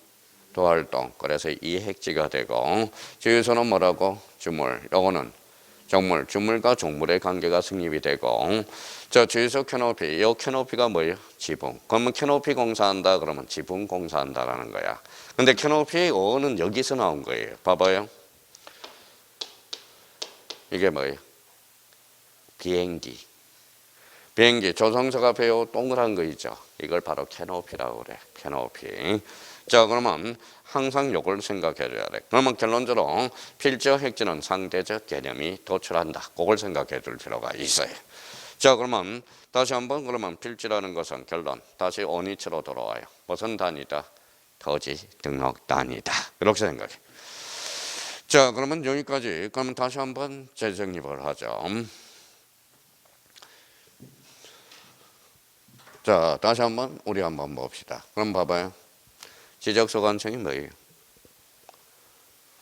A: 도활동. 그래서 이 핵지가 되고, 주유소는 뭐라고? 주물. 요거는 종물. 주물과 종물의 관계가 성립이 되고, 저 주유소 캐노피. 이 캐노피가 뭐예요? 지붕. 그러면 캐노피 공사한다 그러면 지붕 공사한다라는 거야. 근데 캐노피의 어는 여기서 나온 거예요. 봐봐요. 이게 뭐예요? 비행기. 비행기. 조성사가 배우 동그란 거 있죠. 이걸 바로 캐노피라고 그래. 캐노피. 자, 그러면 항상 요걸 생각해 줘야 돼. 그러면 결론적으로 필지와 핵지는 상대적 개념이 도출한다. 그걸 생각해 줄 필요가 있어요. 자, 그러면 다시 한번 그러면 필지라는 것은 결론. 다시 원위치로 돌아와요. 무슨 단위다? 토지 등록 단위다. 이렇게 생각해. 자, 그러면 여기까지. 그러면 다시 한번 재정립을 하죠. 자, 다시 한번 우리 한번 봅시다. 그럼 봐봐요. 지적소관청이 뭐예요?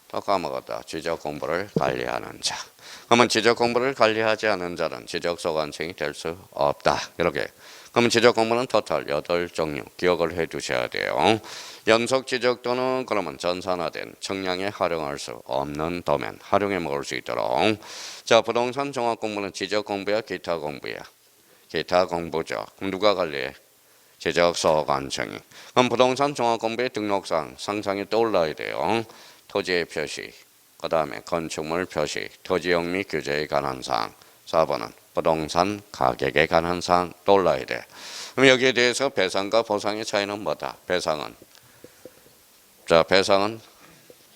A: 또 까먹었다. 지적 공부를 관리하는 자. 그러면 지적 공부를 관리하지 않은 자는 지적소관청이 될 수 없다. 이렇게. 그러면 지적 공부는 토탈 8종류 기억을 해 두셔야 돼요. 연속 지적 또는 그러면 전산화된 청량에 활용할 수 없는 도면, 활용해 먹을 수 있도록. 자, 부동산 종합 공부는 지적 공부야, 기타 공부야? 기타 공부죠. 그럼 누가 관리해? 지적소관청이. 그럼 부동산 종합 공부의 등록상 상상이 떠올라야 돼요. 토지의 표시, 그 다음에 건축물 표시, 토지용 및 규제에 관한 사항. 4번은 부동산 가격에 관한 사항 떠올라야 돼. 그럼 여기에 대해서 배상과 보상의 차이는 뭐다? 배상은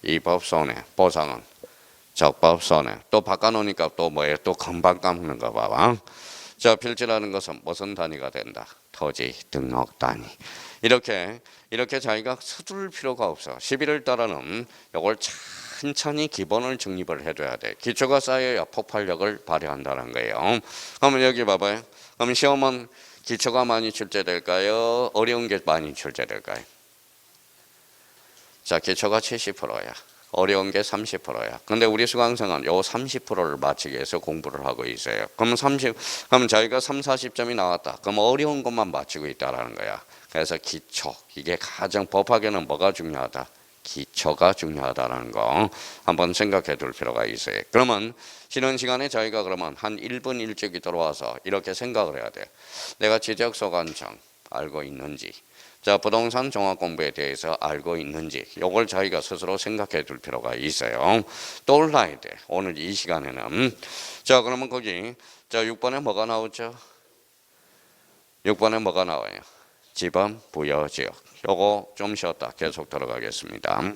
A: 이법 손해, 보상은 적법 손해. 또 바꿔놓으니까 또 뭐예요? 또 금방 까먹는 거 봐봐. 자, 필지라는 것은 무슨 단위가 된다? 토지 등록 단위. 이렇게 자기가 서둘 필요가 없어. 11월 달에는 이걸 천천히 기본을 정립을 해줘야 돼. 기초가 쌓여야 폭발력을 발휘한다는 거예요. 그러면 여기 봐봐요. 그럼 시험은 기초가 많이 출제될까요? 어려운 게 많이 출제될까요? 자, 기초가 70%야. 어려운 게 30%야. 근데 우리 수강생은 요 30%를 맞추기 위해서 공부를 하고 있어요. 그러면 저희가 3, 40점이 나왔다. 그럼 어려운 것만 맞추고 있다라는 거야. 그래서 기초. 이게 가장 법학에는 뭐가 중요하다? 기초가 중요하다는 거 한번 생각해 둘 필요가 있어요. 그러면 쉬는 시간에 저희가 그러면 한 1분 일찍이 들어와서 이렇게 생각을 해야 돼. 내가 지적소관청 알고 있는지, 자, 부동산 종합 공부에 대해서 알고 있는지 요걸 저희가 스스로 생각해 둘 필요가 있어요. 떠올라야 돼. 오늘 이 시간에는. 자, 그러면 거기 자 6번에 뭐가 나오죠? 6번에 뭐가 나와요? 지번, 부여, 지역. 요거 좀 쉬었다 계속 들어가겠습니다.